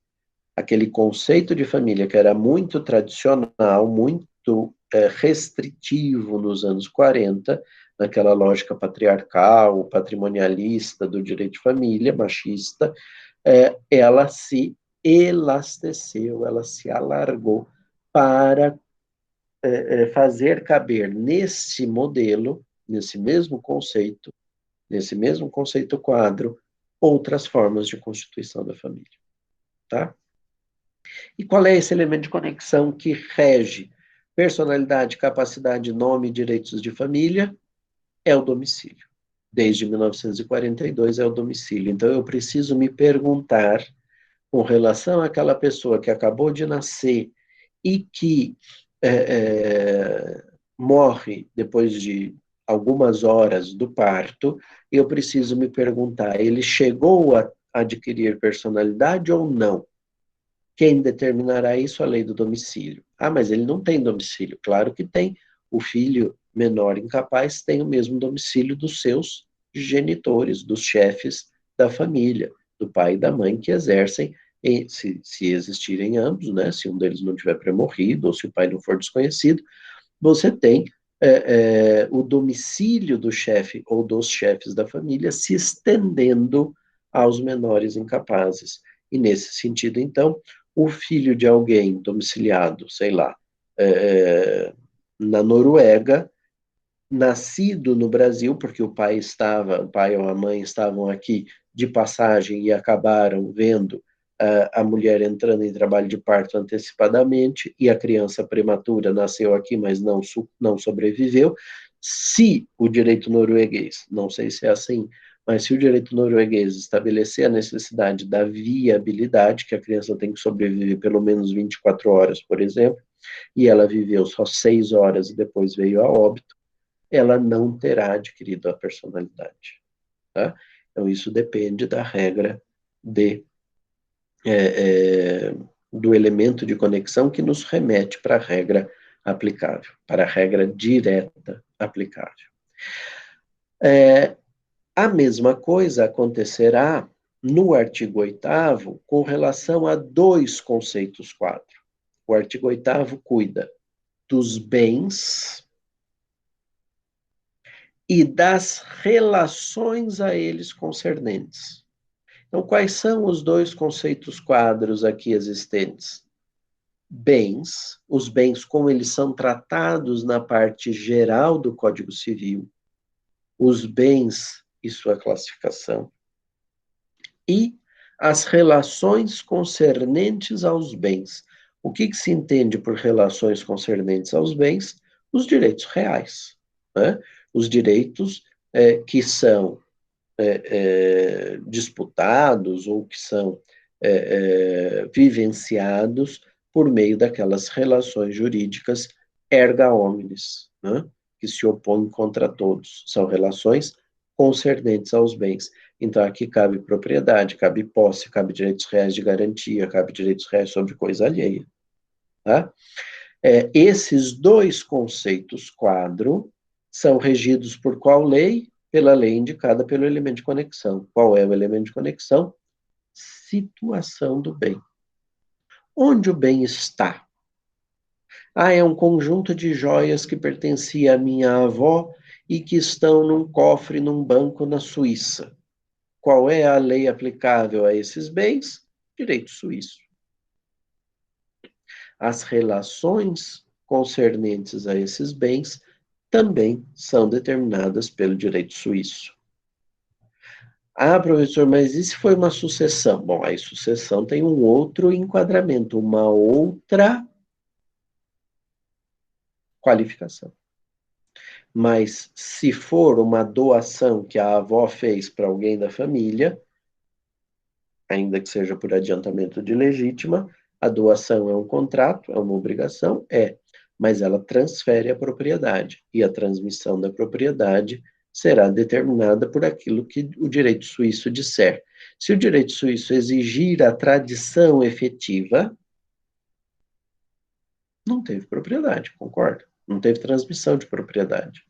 aquele conceito de família que era muito tradicional, muito restritivo nos anos 40, naquela lógica patriarcal, patrimonialista do direito de família, machista, ela se elasteceu, ela se alargou para fazer caber nesse modelo, nesse mesmo conceito quadro, outras formas de constituição da família, tá? E qual é esse elemento de conexão que rege personalidade, capacidade, nome e direitos de família? É o domicílio. Desde 1942 é o domicílio. Então eu preciso me perguntar, com relação àquela pessoa que acabou de nascer e que morre depois de algumas horas do parto, eu preciso me perguntar, ele chegou a adquirir personalidade ou não? Quem determinará isso? A lei do domicílio. Ah, mas ele não tem domicílio. Claro que tem. O filho menor incapaz tem o mesmo domicílio dos seus genitores, dos chefes da família, do pai e da mãe, que exercem, se existirem ambos, né? Se um deles não tiver pré-morrido, ou se o pai não for desconhecido, você tem o domicílio do chefe ou dos chefes da família se estendendo aos menores incapazes. E nesse sentido, então, o filho de alguém domiciliado, sei lá, na Noruega, nascido no Brasil, porque o pai ou a mãe estavam aqui de passagem e acabaram vendo a mulher entrando em trabalho de parto antecipadamente e a criança prematura nasceu aqui, mas não sobreviveu. Se o direito norueguês, não sei se é assim, mas se o direito norueguês estabelecer a necessidade da viabilidade, que a criança tem que sobreviver pelo menos 24 horas, por exemplo, e ela viveu só 6 horas e depois veio a óbito, ela não terá adquirido a personalidade. Tá? Então, isso depende da regra do elemento de conexão que nos remete para a regra aplicável, para a regra direta aplicável. A mesma coisa acontecerá no artigo 8º com relação a dois conceitos quadro. O artigo 8º cuida dos bens e das relações a eles concernentes. Então, quais são os dois conceitos quadros aqui existentes? Bens, os bens como eles são tratados na parte geral do Código Civil, os bens e sua classificação, e as relações concernentes aos bens. O que se entende por relações concernentes aos bens? Os direitos reais, né? Os direitos que são disputados ou que são vivenciados por meio daquelas relações jurídicas erga omnes, né? Que se opõem contra todos. São relações concernentes aos bens. Então, aqui cabe propriedade, cabe posse, cabe direitos reais de garantia, cabe direitos reais sobre coisa alheia. Tá? Esses dois conceitos quadro são regidos por qual lei? Pela lei indicada pelo elemento de conexão. Qual é o elemento de conexão? Situação do bem. Onde o bem está? Ah, é um conjunto de joias que pertencia à minha avó e que estão num cofre, num banco na Suíça. Qual é a lei aplicável a esses bens? Direito suíço. As relações concernentes a esses bens também são determinadas pelo direito suíço. Ah, professor, mas e se foi uma sucessão? Bom, aí sucessão tem um outro enquadramento, uma outra qualificação. Mas se for uma doação que a avó fez para alguém da família, ainda que seja por adiantamento de legítima, a doação é um contrato, é uma obrigação, mas ela transfere a propriedade, e a transmissão da propriedade será determinada por aquilo que o direito suíço disser. Se o direito suíço exigir a tradição efetiva, não teve propriedade, concorda? Não teve transmissão de propriedade.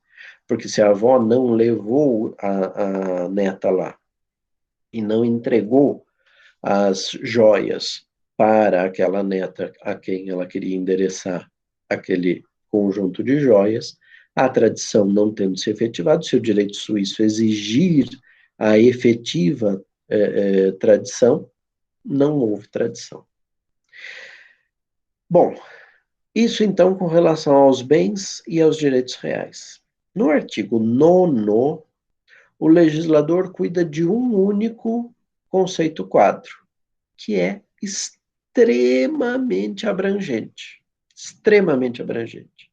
Porque se a avó não levou a neta lá e não entregou as joias para aquela neta a quem ela queria endereçar aquele conjunto de joias, a tradição não tendo se efetivado, se o direito suíço exigir a efetiva tradição, não houve tradição. Bom, isso então com relação aos bens e aos direitos reais. No artigo 9º, o legislador cuida de um único conceito quadro, que é extremamente abrangente. Extremamente abrangente.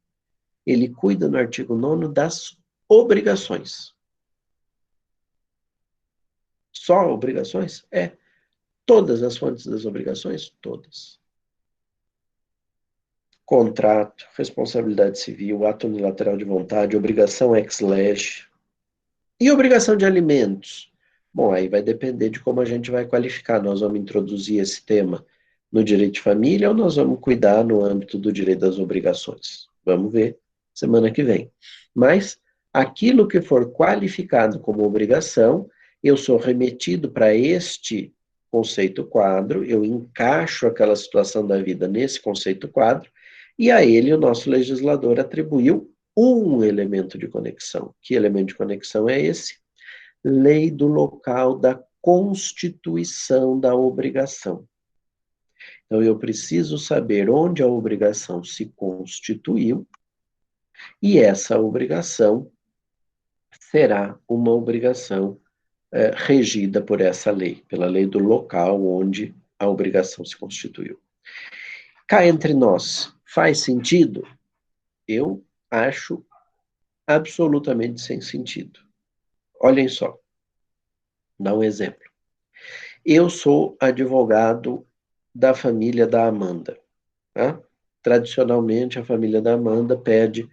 Ele cuida no artigo 9º das obrigações. Só obrigações? Todas as fontes das obrigações? Todas. Contrato, responsabilidade civil, ato unilateral de vontade, obrigação ex lege. E obrigação de alimentos? Bom, aí vai depender de como a gente vai qualificar. Nós vamos introduzir esse tema no direito de família ou nós vamos cuidar no âmbito do direito das obrigações? Vamos ver semana que vem. Mas aquilo que for qualificado como obrigação, eu sou remetido para este conceito quadro, eu encaixo aquela situação da vida nesse conceito quadro, e a ele o nosso legislador atribuiu um elemento de conexão. Que elemento de conexão é esse? Lei do local da constituição da obrigação. Então, eu preciso saber onde a obrigação se constituiu, e essa obrigação será uma obrigação regida por essa lei, pela lei do local onde a obrigação se constituiu. Cá entre nós, faz sentido? Eu acho absolutamente sem sentido. Olhem só, dá um exemplo. Eu sou advogado da família da Amanda. Tá? Tradicionalmente, a família da Amanda pede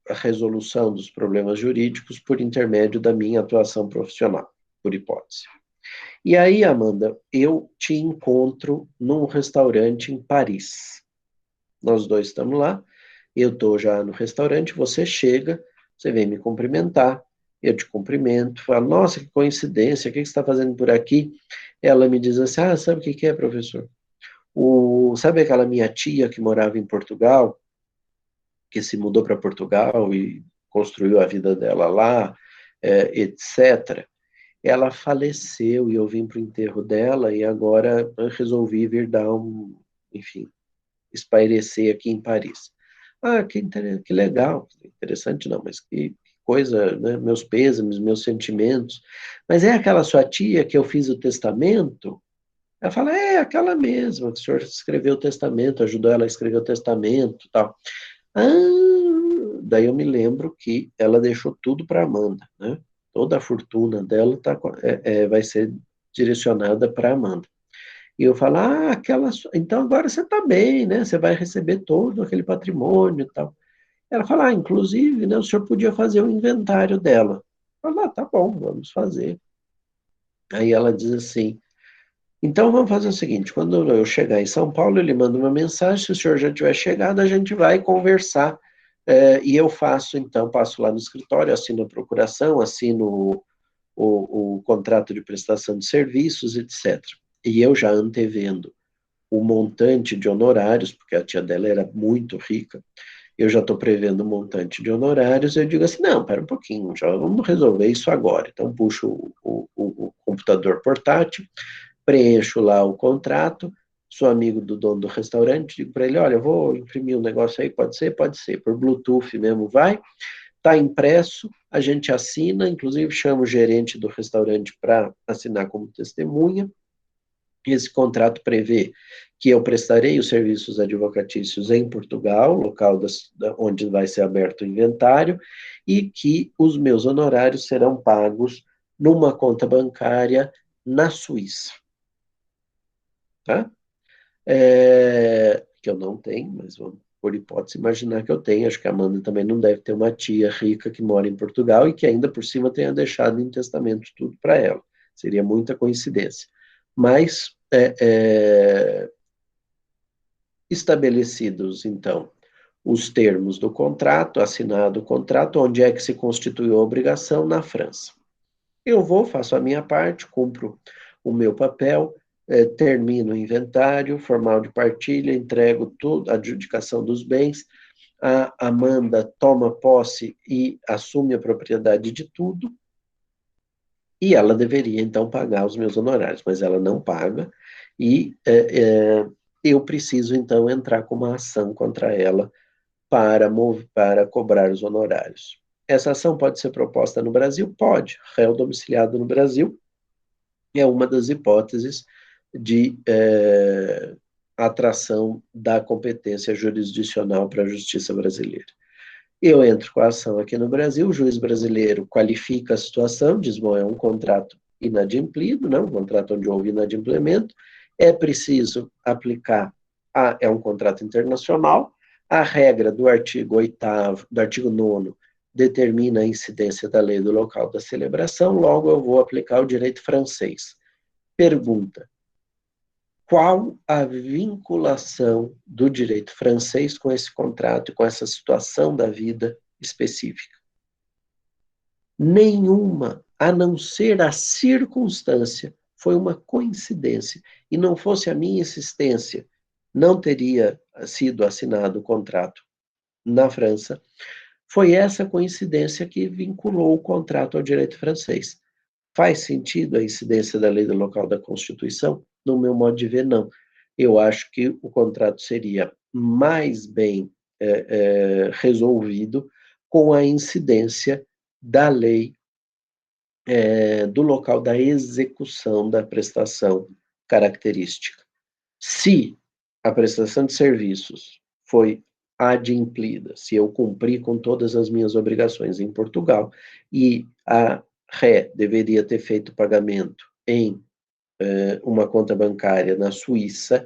a resolução dos problemas jurídicos por intermédio da minha atuação profissional, por hipótese. E aí, Amanda, eu te encontro num restaurante em Paris. Nós dois estamos lá, eu estou já no restaurante, você chega, você vem me cumprimentar, eu te cumprimento, falo, nossa, que coincidência, o que você está fazendo por aqui? Ela me diz assim, sabe o que é, professor? Sabe aquela minha tia que morava em Portugal, que se mudou para Portugal e construiu a vida dela lá, etc. Ela faleceu e eu vim para o enterro dela e agora eu resolvi vir dar enfim, espairecer aqui em Paris. Que legal, interessante não, mas que coisa, né? Meus pêsames, meus sentimentos. Mas é aquela sua tia que eu fiz o testamento? Ela fala, aquela mesma, que o senhor escreveu o testamento, ajudou ela a escrever o testamento, tal. Daí eu me lembro que ela deixou tudo para Amanda, né? Toda a fortuna dela vai ser direcionada para Amanda. E eu falo, então agora você está bem, né? Você vai receber todo aquele patrimônio e tal. Ela fala, inclusive, né, o senhor podia fazer o inventário dela. Eu falo, tá bom, vamos fazer. Aí ela diz assim, então vamos fazer o seguinte, quando eu chegar em São Paulo, ele manda uma mensagem, se o senhor já tiver chegado, a gente vai conversar, e eu faço, então, passo lá no escritório, assino a procuração, assino o contrato de prestação de serviços, etc. E eu já antevendo o montante de honorários, porque a tia dela era muito rica, eu já estou prevendo o montante de honorários, eu digo assim, não, pera um pouquinho, já vamos resolver isso agora. Então, puxo o computador portátil, preencho lá o contrato, sou amigo do dono do restaurante, digo para ele, olha, eu vou imprimir um negócio aí, pode ser? Pode ser, por Bluetooth mesmo vai, está impresso, a gente assina, inclusive chama o gerente do restaurante para assinar como testemunha, Esse contrato prevê que eu prestarei os serviços advocatícios em Portugal, local onde vai ser aberto o inventário, e que os meus honorários serão pagos numa conta bancária na Suíça. Tá? Que eu não tenho, mas vamos, por hipótese, imaginar que eu tenho. Acho que a Amanda também não deve ter uma tia rica que mora em Portugal e que ainda por cima tenha deixado em testamento tudo para ela. Seria muita coincidência. Mas, estabelecidos, então, os termos do contrato, assinado o contrato, onde é que se constituiu a obrigação? Na França. Eu vou, faço a minha parte, cumpro o meu papel, termino o inventário, formal de partilha, entrego tudo, a adjudicação dos bens, a Amanda toma posse e assume a propriedade de tudo, e ela deveria, então, pagar os meus honorários, mas ela não paga, e eu preciso, então, entrar com uma ação contra ela para cobrar os honorários. Essa ação pode ser proposta no Brasil? Pode. Réu domiciliado no Brasil é uma das hipóteses de atração da competência jurisdicional para a justiça brasileira. Eu entro com a ação aqui no Brasil, o juiz brasileiro qualifica a situação, diz, bom, é um contrato inadimplido, não, um contrato onde houve inadimplemento, é preciso aplicar, é um contrato internacional, a regra do artigo 8º, do artigo 9º, determina a incidência da lei do local da celebração, logo eu vou aplicar o direito francês. Pergunta: qual a vinculação do direito francês com esse contrato, com essa situação da vida específica? Nenhuma, a não ser a circunstância, foi uma coincidência. E não fosse a minha insistência, não teria sido assinado o contrato na França. Foi essa coincidência que vinculou o contrato ao direito francês. Faz sentido a incidência da lei do local da Constituição? No meu modo de ver, não. Eu acho que o contrato seria mais bem resolvido com a incidência da lei do local da execução da prestação característica. Se a prestação de serviços foi adimplida, se eu cumpri com todas as minhas obrigações em Portugal e a ré deveria ter feito pagamento em uma conta bancária na Suíça,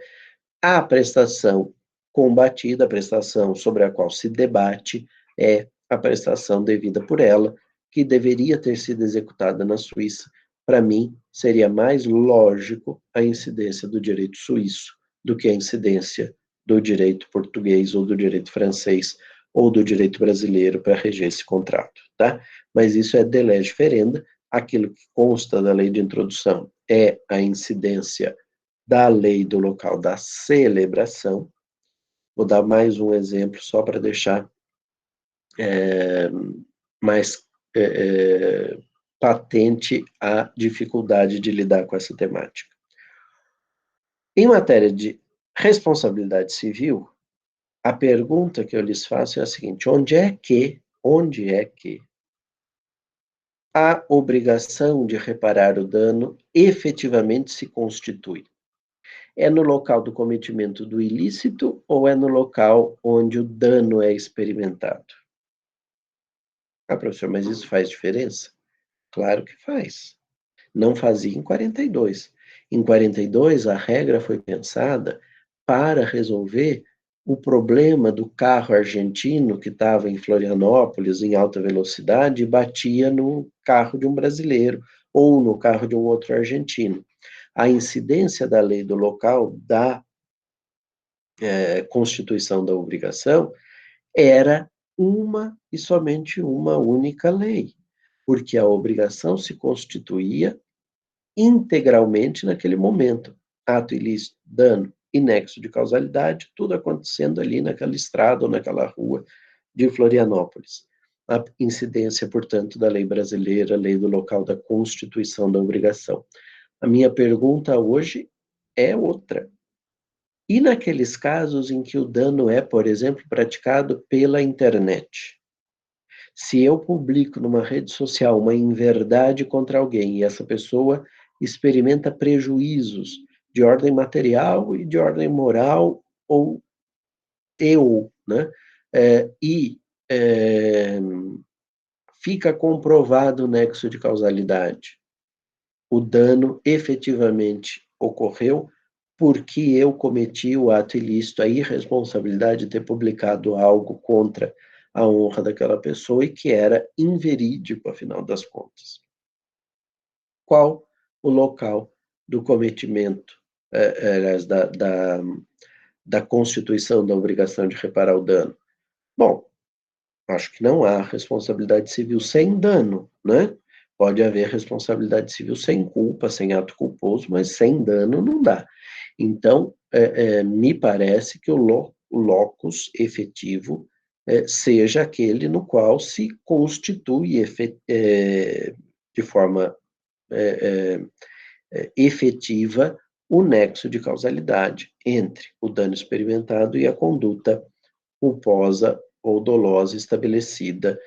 a prestação combatida, a prestação sobre a qual se debate, é a prestação devida por ela, que deveria ter sido executada na Suíça. Para mim, seria mais lógico a incidência do direito suíço do que a incidência do direito português ou do direito francês ou do direito brasileiro para reger esse contrato, tá? Mas isso é de lege ferenda. Aquilo que consta da lei de introdução é a incidência da lei do local da celebração. Vou dar mais um exemplo só para deixar mais patente a dificuldade de lidar com essa temática. Em matéria de responsabilidade civil, a pergunta que eu lhes faço é a seguinte: onde é que a obrigação de reparar o dano efetivamente se constitui? É no local do cometimento do ilícito ou é no local onde o dano é experimentado? Ah, professor, mas isso faz diferença? Claro que faz. Não fazia em 42. Em 42, a regra foi pensada para resolver o problema do carro argentino que estava em Florianópolis, em alta velocidade, e batia no carro de um brasileiro ou no carro de um outro argentino. A incidência da lei do local da constituição da obrigação era uma e somente uma única lei, porque a obrigação se constituía integralmente naquele momento. Ato ilícito, dano e nexo de causalidade, tudo acontecendo ali naquela estrada ou naquela rua de Florianópolis. A incidência, portanto, da lei brasileira, lei do local da constituição da obrigação. A minha pergunta hoje é outra. E naqueles casos em que o dano é, por exemplo, praticado pela internet? Se eu publico numa rede social uma inverdade contra alguém e essa pessoa experimenta prejuízos de ordem material e de ordem moral, ou eu, né? E fica comprovado o nexo de causalidade. O dano efetivamente ocorreu porque eu cometi o ato ilícito, a irresponsabilidade de ter publicado algo contra a honra daquela pessoa e que era inverídico, afinal das contas. Qual o local do cometimento, aliás, da constituição da obrigação de reparar o dano? Bom, acho que não há responsabilidade civil sem dano, né? Pode haver responsabilidade civil sem culpa, sem ato culposo, mas sem dano não dá. Então, me parece que o locus efetivo seja aquele no qual se constitui de forma efetiva o nexo de causalidade entre o dano experimentado e a conduta culposa ou dolosa estabelecida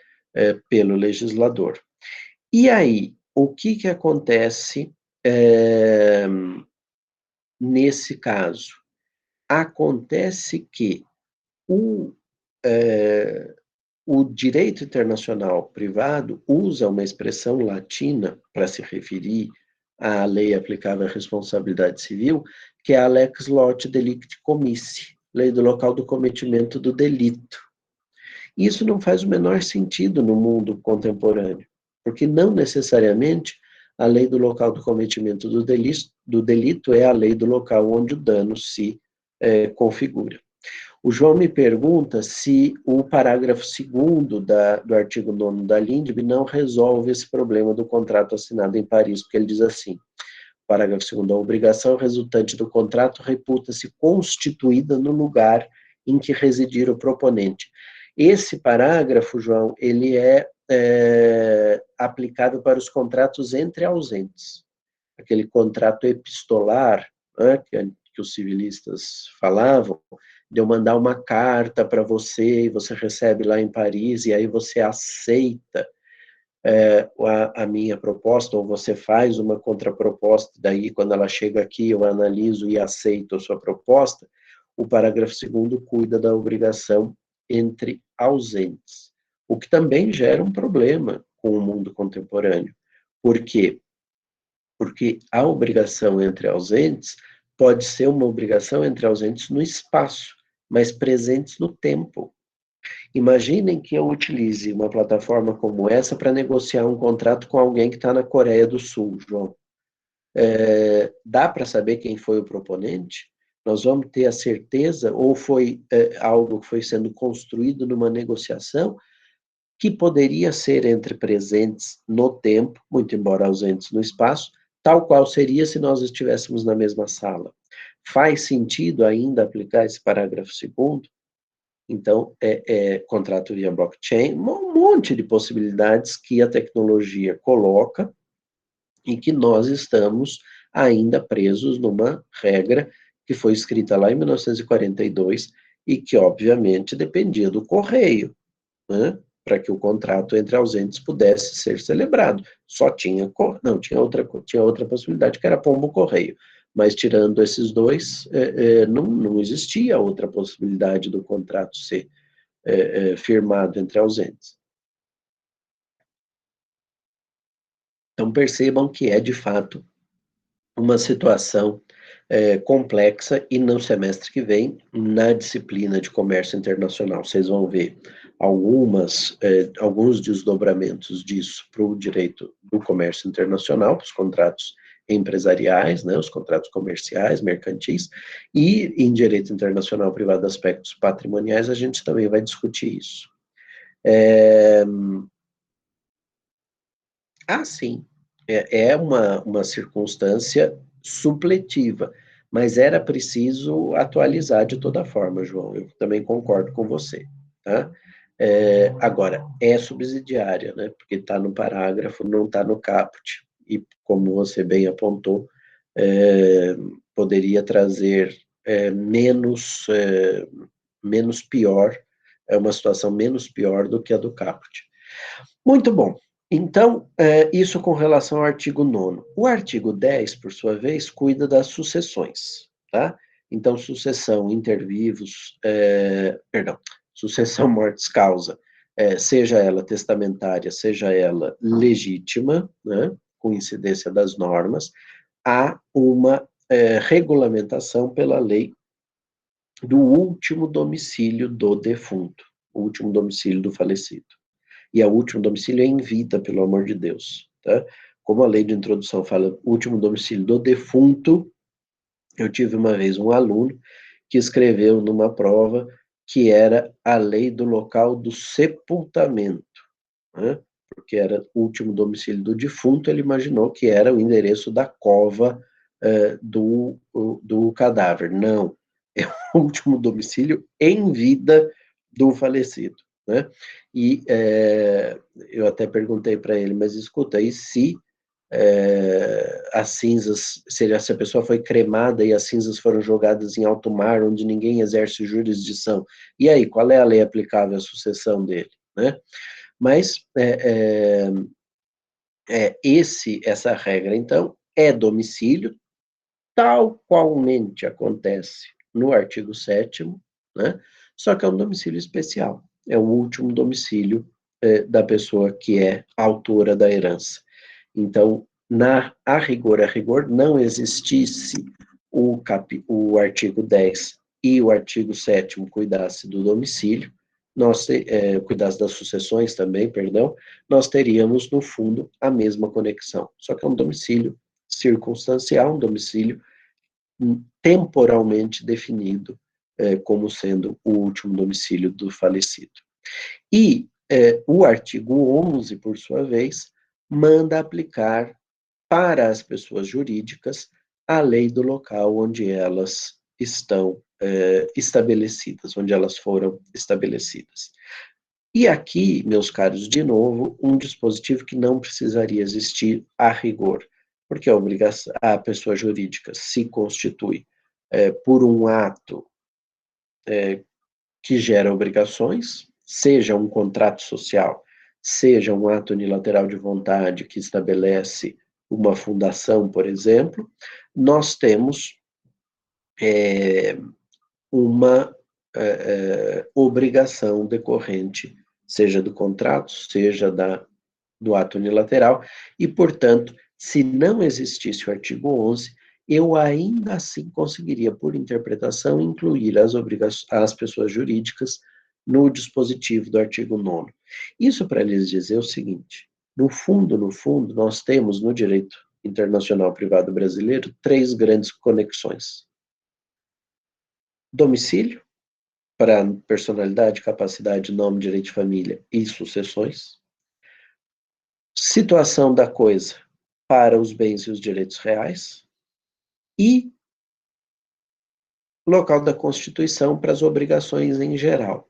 pelo legislador. E aí, o que acontece nesse caso? Acontece que o direito internacional privado usa uma expressão latina para se referir à lei aplicável à responsabilidade civil, que é a lex loci delicti commissi, lei do local do cometimento do delito. Isso não faz o menor sentido no mundo contemporâneo, porque não necessariamente a lei do local do cometimento do delito é a lei do local onde o dano se configura. O João me pergunta se o parágrafo 2º do artigo 9º da LINDB não resolve esse problema do contrato assinado em Paris, porque ele diz assim, parágrafo 2º, a obrigação resultante do contrato reputa-se constituída no lugar em que residir o proponente. Esse parágrafo, João, ele é aplicável para os contratos entre ausentes. Aquele contrato epistolar, né, que os civilistas falavam, de eu mandar uma carta para você, e você recebe lá em Paris, e aí você aceita a minha proposta, ou você faz uma contraproposta, daí quando ela chega aqui eu analiso e aceito a sua proposta, o parágrafo 2º cuida da obrigação entre ausentes, o que também gera um problema com o mundo contemporâneo. Por quê? Porque a obrigação entre ausentes pode ser uma obrigação entre ausentes no espaço, mas presentes no tempo. Imaginem que eu utilize uma plataforma como essa para negociar um contrato com alguém que está na Coreia do Sul, João. Dá para saber quem foi o proponente? Nós vamos ter a certeza, ou foi algo que foi sendo construído numa negociação, que poderia ser entre presentes no tempo, muito embora ausentes no espaço, tal qual seria se nós estivéssemos na mesma sala. Faz sentido ainda aplicar esse parágrafo 2º? Então, contrato via blockchain, um monte de possibilidades que a tecnologia coloca e que nós estamos ainda presos numa regra que foi escrita lá em 1942 e que, obviamente, dependia do correio, né, para que o contrato entre ausentes pudesse ser celebrado. Só tinha, não, tinha outra possibilidade, que era pombo correio. Mas, tirando esses dois, não existia outra possibilidade do contrato ser firmado entre ausentes. Então, percebam que é, de fato, uma situação complexa, e no semestre que vem, na disciplina de comércio internacional, vocês vão ver alguns desdobramentos disso para o direito do comércio internacional, para os contratos empresariais, né, os contratos comerciais, mercantis, e em direito internacional privado, aspectos patrimoniais, a gente também vai discutir isso. Sim, é uma circunstância supletiva, mas era preciso atualizar de toda forma, João, eu também concordo com você, tá? Agora, é subsidiária, né, porque está no parágrafo, não está no caput, e como você bem apontou, poderia trazer menos pior, uma situação menos pior do que a do caput. Muito bom. Então, isso com relação ao artigo 9º. O artigo 10, por sua vez, cuida das sucessões, tá? Então, sucessão inter vivos, perdão, sucessão mortis causa, seja ela testamentária, seja ela legítima, né, com incidência das normas, há uma regulamentação pela lei do último domicílio do defunto, o último domicílio do falecido. E o último domicílio é em vida, pelo amor de Deus, tá? Como a lei de introdução fala último domicílio do defunto, eu tive uma vez um aluno que escreveu numa prova que era a lei do local do sepultamento, né? Porque era o último domicílio do defunto, ele imaginou que era o endereço da cova do cadáver. Não, é o último domicílio em vida do falecido, né? E eu até perguntei para ele, mas escuta, e se as cinzas, se a pessoa foi cremada e as cinzas foram jogadas em alto mar, onde ninguém exerce jurisdição, e aí, qual é a lei aplicável à sucessão dele, né? Mas essa regra, então, é domicílio, tal qualmente acontece no artigo 7º, né? Só que é um domicílio especial, é o último domicílio da pessoa que é autora da herança. Então, a rigor, não existisse o artigo 10 e o artigo 7º cuidasse do domicílio, cuidasse das sucessões também, perdão, nós teríamos, no fundo, a mesma conexão. Só que é um domicílio circunstancial, um domicílio temporalmente definido como sendo o último domicílio do falecido. E o artigo 11, por sua vez, manda aplicar para as pessoas jurídicas a lei do local onde elas estão estabelecidas, onde elas foram estabelecidas. E aqui, meus caros, de novo, um dispositivo que não precisaria existir a rigor, porque a pessoa jurídica se constitui por um ato que gera obrigações, seja um contrato social, seja um ato unilateral de vontade que estabelece uma fundação, por exemplo, nós temos uma obrigação decorrente, seja do contrato, seja do ato unilateral, e, portanto, se não existisse o artigo 11, eu ainda assim conseguiria, por interpretação, incluir as pessoas jurídicas no dispositivo do artigo 9º. Isso para lhes dizer o seguinte, no fundo, nós temos no direito internacional privado brasileiro 3 grandes conexões. Domicílio, para personalidade, capacidade, nome, direito de família e sucessões. Situação da coisa para os bens e os direitos reais. E local da Constituição para as obrigações em geral.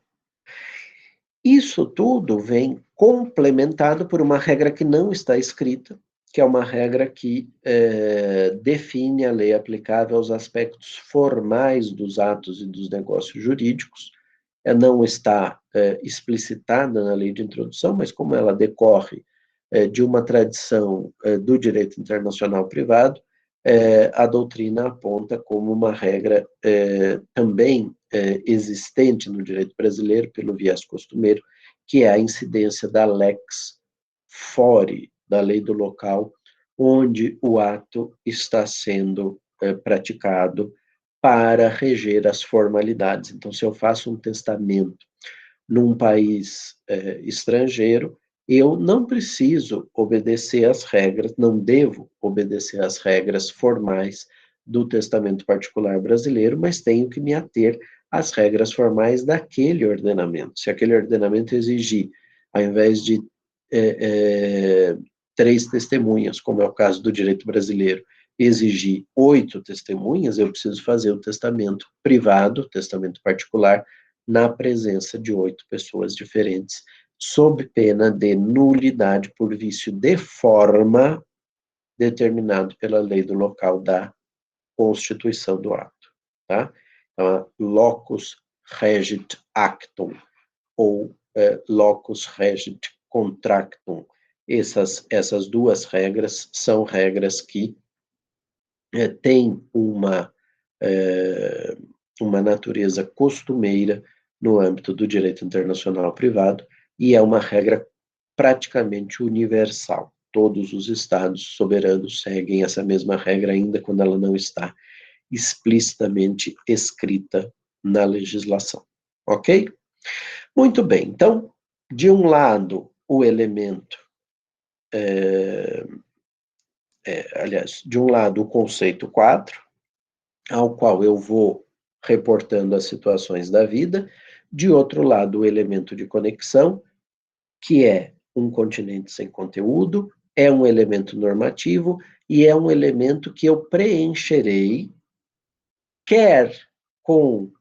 Isso tudo vem complementado por uma regra que não está escrita, que é uma regra que define a lei aplicável aos aspectos formais dos atos e dos negócios jurídicos. Não está explicitada na lei de introdução, mas como ela decorre de uma tradição do direito internacional privado, a doutrina aponta como uma regra também existente no direito brasileiro, pelo viés costumeiro, que é a incidência da lex fori, da lei do local, onde o ato está sendo praticado para reger as formalidades. Então, se eu faço um testamento num país estrangeiro, eu não preciso obedecer às regras, não devo obedecer às regras formais do testamento particular brasileiro, mas tenho que me ater às regras formais daquele ordenamento. Se aquele ordenamento exigir, ao invés de 3 testemunhas, como é o caso do direito brasileiro, exigir 8 testemunhas, eu preciso fazer o testamento privado, testamento particular, na presença de 8 pessoas diferentes, sob pena de nulidade por vício de forma determinado pela lei do local da constituição do ato, tá? Então, locus regit actum, ou locus regit contractum, Essas duas regras são regras que têm uma natureza costumeira no âmbito do direito internacional privado e é uma regra praticamente universal. Todos os estados soberanos seguem essa mesma regra, ainda quando ela não está explicitamente escrita na legislação. Ok? Muito bem. Então, de um lado, o elemento, aliás, de um lado, o conceito 4, ao qual eu vou reportando as situações da vida, de outro lado, o elemento de conexão, que é um continente sem conteúdo, é um elemento normativo e é um elemento que eu preencherei, quer com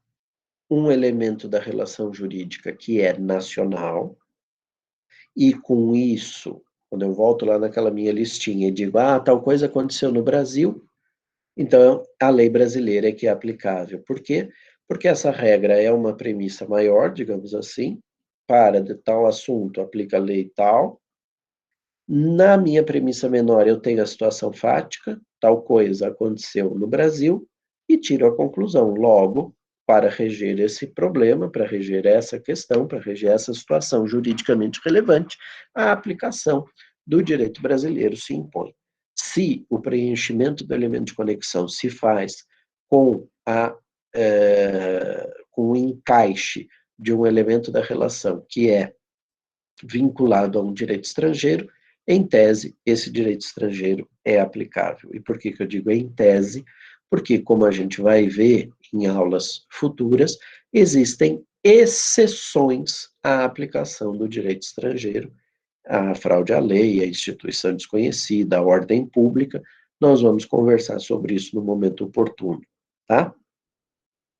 um elemento da relação jurídica que é nacional, e com isso, quando eu volto lá naquela minha listinha e digo, tal coisa aconteceu no Brasil, então a lei brasileira é que é aplicável. Por quê? Porque essa regra é uma premissa maior, digamos assim, para de tal assunto aplica a lei tal. Na minha premissa menor, eu tenho a situação fática, tal coisa aconteceu no Brasil, e tiro a conclusão. Logo, para reger esse problema, para reger essa questão, para reger essa situação juridicamente relevante, a aplicação do direito brasileiro se impõe. Se o preenchimento do elemento de conexão se faz com com o encaixe de um elemento da relação que é vinculado a um direito estrangeiro, em tese, esse direito estrangeiro é aplicável. E por que eu digo em tese? Porque, como a gente vai ver em aulas futuras, existem exceções à aplicação do direito estrangeiro, a fraude à lei, a instituição desconhecida, a ordem pública. Nós vamos conversar sobre isso no momento oportuno, tá?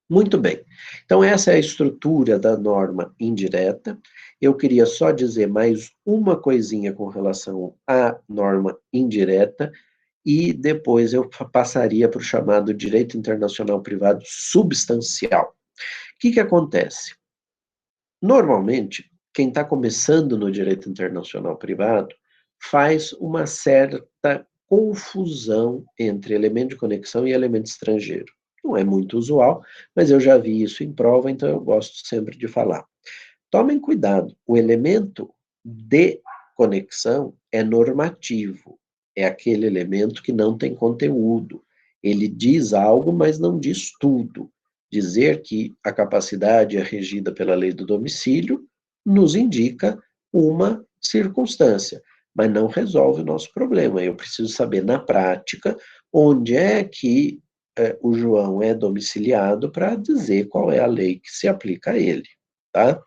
Muito bem. Então, essa é a estrutura da norma indireta. Eu queria só dizer mais uma coisinha com relação à norma indireta, e depois eu passaria para o chamado direito internacional privado substancial. O que acontece? Normalmente, quem está começando no direito internacional privado faz uma certa confusão entre elemento de conexão e elemento estrangeiro. Não é muito usual, mas eu já vi isso em prova, então eu gosto sempre de falar. Tomem cuidado, o elemento de conexão é normativo, é aquele elemento que não tem conteúdo. Ele diz algo, mas não diz tudo. Dizer que a capacidade é regida pela lei do domicílio nos indica uma circunstância, mas não resolve o nosso problema. Eu preciso saber na prática onde é que o João é domiciliado para dizer qual é a lei que se aplica a ele, tá?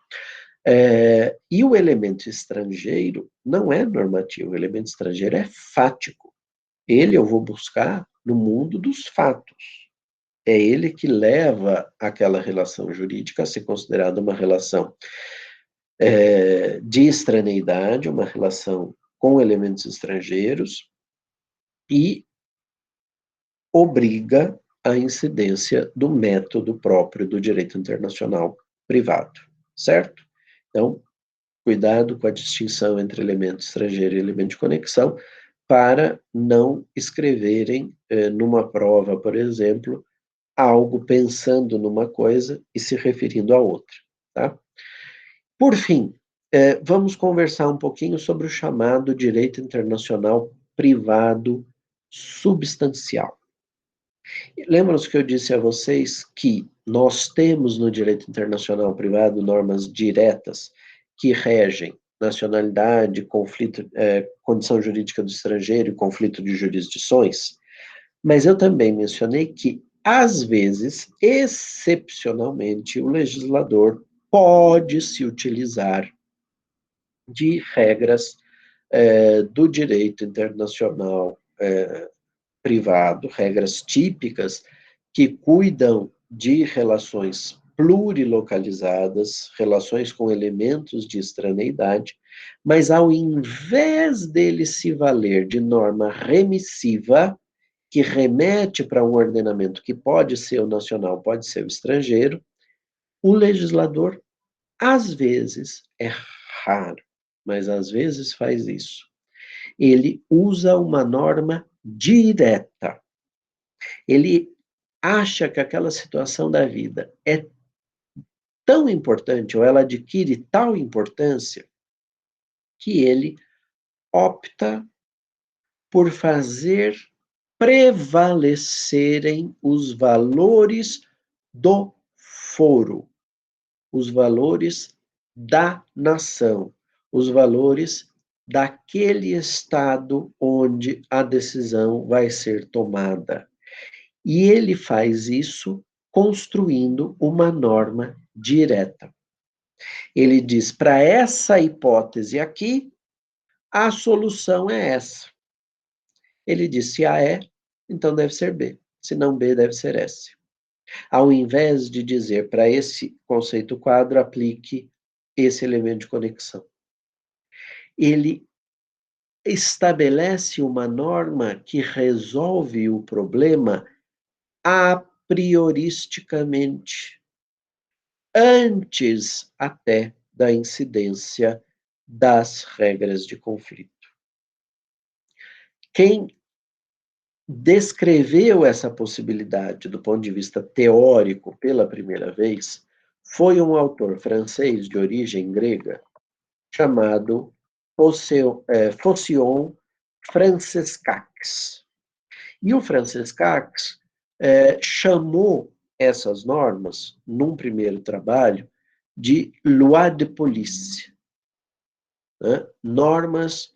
E o elemento estrangeiro não é normativo, o elemento estrangeiro é fático. Ele eu vou buscar no mundo dos fatos. É ele que leva aquela relação jurídica a ser considerada uma relação de estraneidade, uma relação com elementos estrangeiros, e obriga a incidência do método próprio do direito internacional privado, certo? Então, cuidado com a distinção entre elemento estrangeiro e elemento de conexão, para não escreverem numa prova, por exemplo, algo pensando numa coisa e se referindo a outra, tá? Por fim, vamos conversar um pouquinho sobre o chamado direito internacional privado substancial. Lembram-se que eu disse a vocês que nós temos no direito internacional privado normas diretas que regem nacionalidade, conflito, condição jurídica do estrangeiro e conflito de jurisdições? Mas eu também mencionei que, às vezes, excepcionalmente, o legislador pode se utilizar de regras do direito internacional privado, regras típicas que cuidam de relações plurilocalizadas, relações com elementos de estraneidade, mas ao invés dele se valer de norma remissiva, que remete para um ordenamento que pode ser o nacional, pode ser o estrangeiro, o legislador, às vezes, é raro, mas às vezes faz isso. ele usa uma norma direta. Ele acha que aquela situação da vida é tão importante, ou ela adquire tal importância, que ele opta por fazer prevalecerem os valores do foro, os valores da nação, os valores daquele estado onde a decisão vai ser tomada. E ele faz isso construindo uma norma direta. Ele diz, para essa hipótese aqui, a solução é essa. Ele diz, se A é, então deve ser B. Se não B, deve ser S. Ao invés de dizer para esse conceito quadro, aplique esse elemento de conexão. Ele estabelece uma norma que resolve o problema a prioristicamente, antes até da incidência das regras de conflito. Quem descreveu essa possibilidade do ponto de vista teórico pela primeira vez foi um autor francês de origem grega chamado Phocion Francescax. E o Francescax chamou essas normas, num primeiro trabalho, de loi de police, né? Normas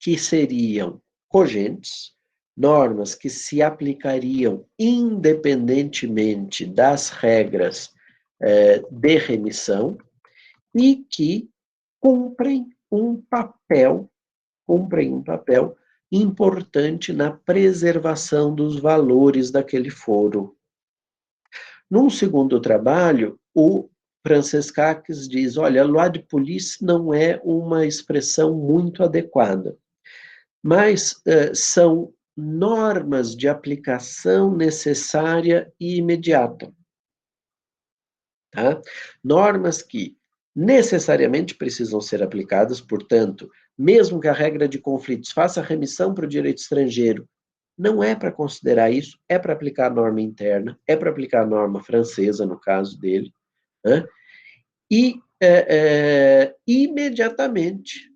que seriam cogentes, normas que se aplicariam independentemente das regras de remissão e que cumprem um papel importante na preservação dos valores daquele foro. Num segundo trabalho, o Francescax diz, olha, a loi de police não é uma expressão muito adequada, mas são normas de aplicação necessária e imediata. Tá? Normas que necessariamente precisam ser aplicadas, portanto, mesmo que a regra de conflitos faça remissão para o direito estrangeiro, não é para considerar isso, é para aplicar a norma interna, é para aplicar a norma francesa, no caso dele, né? E imediatamente,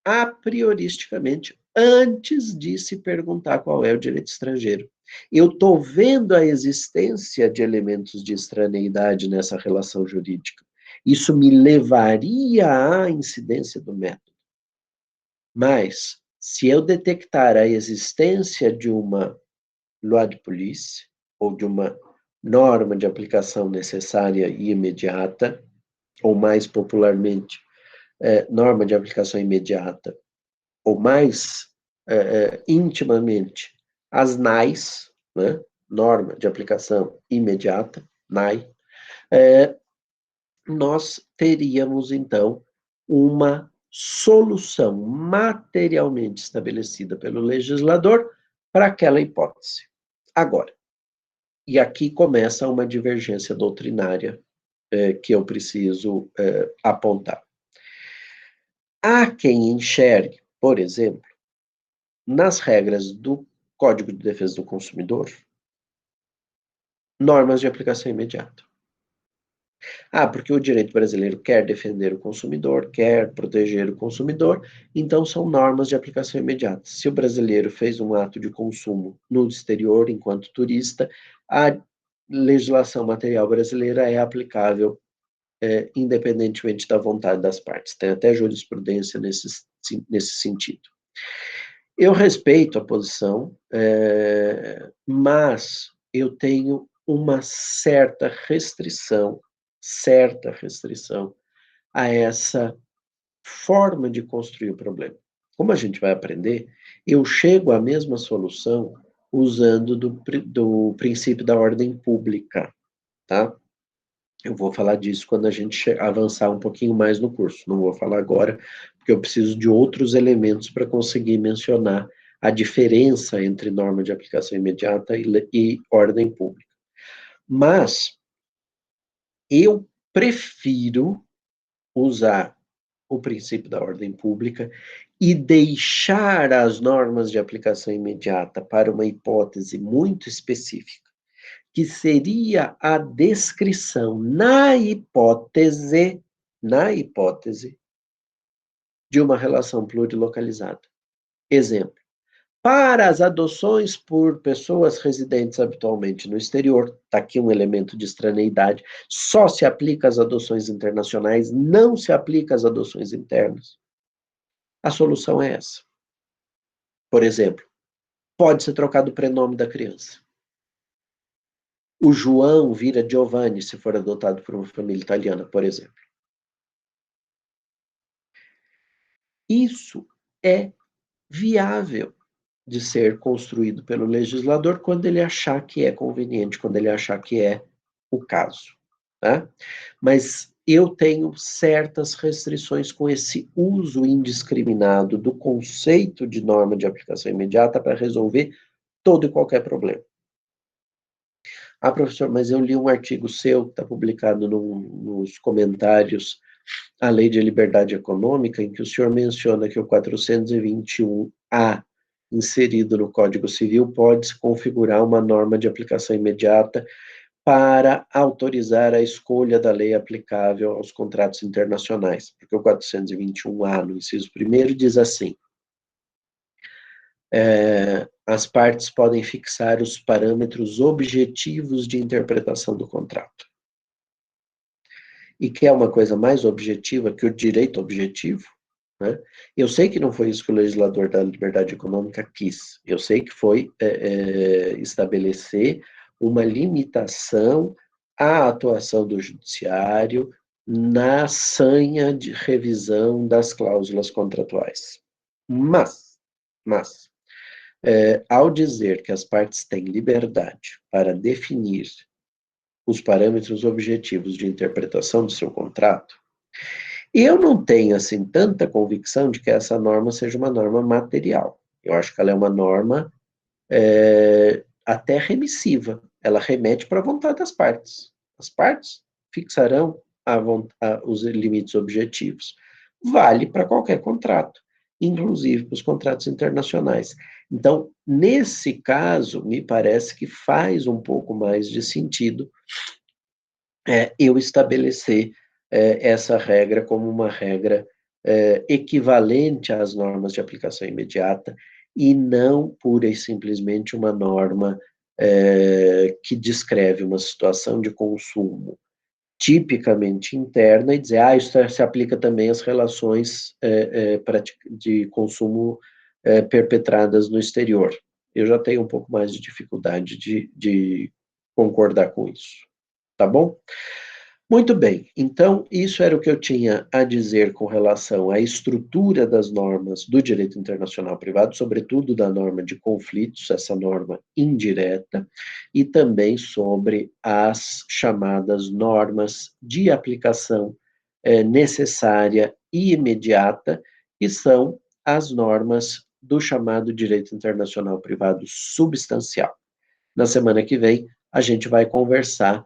a prioristicamente, antes de se perguntar qual é o direito estrangeiro. Eu estou vendo a existência de elementos de estraneidade nessa relação jurídica. Isso me levaria à incidência do método. Mas, se eu detectar a existência de uma loi de police, ou de uma norma de aplicação necessária e imediata, ou mais popularmente, norma de aplicação imediata, ou mais intimamente, as NAIs, né? Norma de aplicação imediata, NAI, nós teríamos, então, uma solução materialmente estabelecida pelo legislador para aquela hipótese. Agora, e aqui começa uma divergência doutrinária que eu preciso apontar. Há quem enxergue, por exemplo, nas regras do Código de Defesa do Consumidor, normas de aplicação imediata. Porque o direito brasileiro quer defender o consumidor, quer proteger o consumidor, então são normas de aplicação imediata. Se o brasileiro fez um ato de consumo no exterior, enquanto turista, a legislação material brasileira é aplicável independentemente da vontade das partes. Tem até jurisprudência nesse sentido. Eu respeito a posição, mas eu tenho uma certa restrição a essa forma de construir o problema. Como a gente vai aprender, eu chego à mesma solução usando do princípio da ordem pública, tá? Eu vou falar disso quando a gente avançar um pouquinho mais no curso. Não vou falar agora, porque eu preciso de outros elementos para conseguir mencionar a diferença entre norma de aplicação imediata e ordem pública. Mas eu prefiro usar o princípio da ordem pública, e deixar as normas de aplicação imediata para uma hipótese muito específica, que seria a descrição na hipótese de uma relação plurilocalizada. Exemplo: para as adoções por pessoas residentes habitualmente no exterior, está aqui um elemento de estraneidade, só se aplica às adoções internacionais, não se aplica às adoções internas. A solução é essa. Por exemplo, pode ser trocado o prenome da criança. O João vira Giovanni se for adotado por uma família italiana, por exemplo. Isso é viável de ser construído pelo legislador quando ele achar que é conveniente, quando ele achar que é o caso. Tá? Mas eu tenho certas restrições com esse uso indiscriminado do conceito de norma de aplicação imediata para resolver todo e qualquer problema. Ah, professor, mas eu li um artigo seu, que está publicado nos comentários à Lei de Liberdade Econômica, em que o senhor menciona que o 421-A, inserido no Código Civil, pode se configurar uma norma de aplicação imediata para autorizar a escolha da lei aplicável aos contratos internacionais. Porque o 421-A, no inciso 1º, diz assim: as partes podem fixar os parâmetros objetivos de interpretação do contrato. E que é uma coisa mais objetiva que o direito objetivo, né? Eu sei que não foi isso que o legislador da liberdade econômica quis. Eu sei que foi estabelecer uma limitação à atuação do judiciário na sanha de revisão das cláusulas contratuais. Mas ao dizer que as partes têm liberdade para definir os parâmetros objetivos de interpretação do seu contrato, eu não tenho, assim, tanta convicção de que essa norma seja uma norma material. Eu acho que ela é uma norma até remissiva. Ela remete para a vontade das partes. As partes fixarão os limites objetivos. Vale para qualquer contrato, inclusive para os contratos internacionais. Então, nesse caso, me parece que faz um pouco mais de sentido eu estabelecer essa regra como uma regra equivalente às normas de aplicação imediata e não pura e simplesmente uma norma que descreve uma situação de consumo tipicamente interna e dizer, isso se aplica também às relações de consumo perpetradas no exterior. Eu já tenho um pouco mais de dificuldade de concordar com isso. Tá bom? Muito bem, então isso era o que eu tinha a dizer com relação à estrutura das normas do direito internacional privado, sobretudo da norma de conflitos, essa norma indireta, e também sobre as chamadas normas de aplicação necessária e imediata, que são as normas do chamado direito internacional privado substancial. Na semana que vem, a gente vai conversar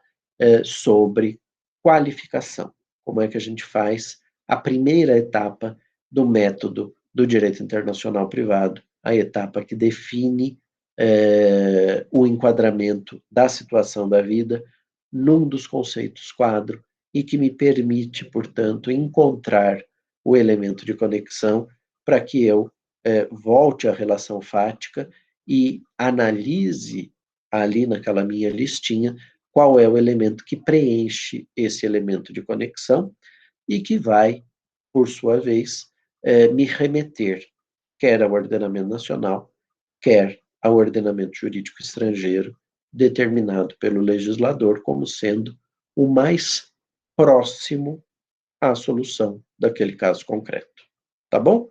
sobre qualificação. Como é que a gente faz a primeira etapa do método do direito internacional privado, a etapa que define o enquadramento da situação da vida num dos conceitos quadro e que me permite, portanto, encontrar o elemento de conexão para que eu volte à relação fática e analise ali naquela minha listinha qual é o elemento que preenche esse elemento de conexão e que vai, por sua vez, me remeter quer ao ordenamento nacional, quer ao ordenamento jurídico estrangeiro, determinado pelo legislador como sendo o mais próximo à solução daquele caso concreto. Tá bom?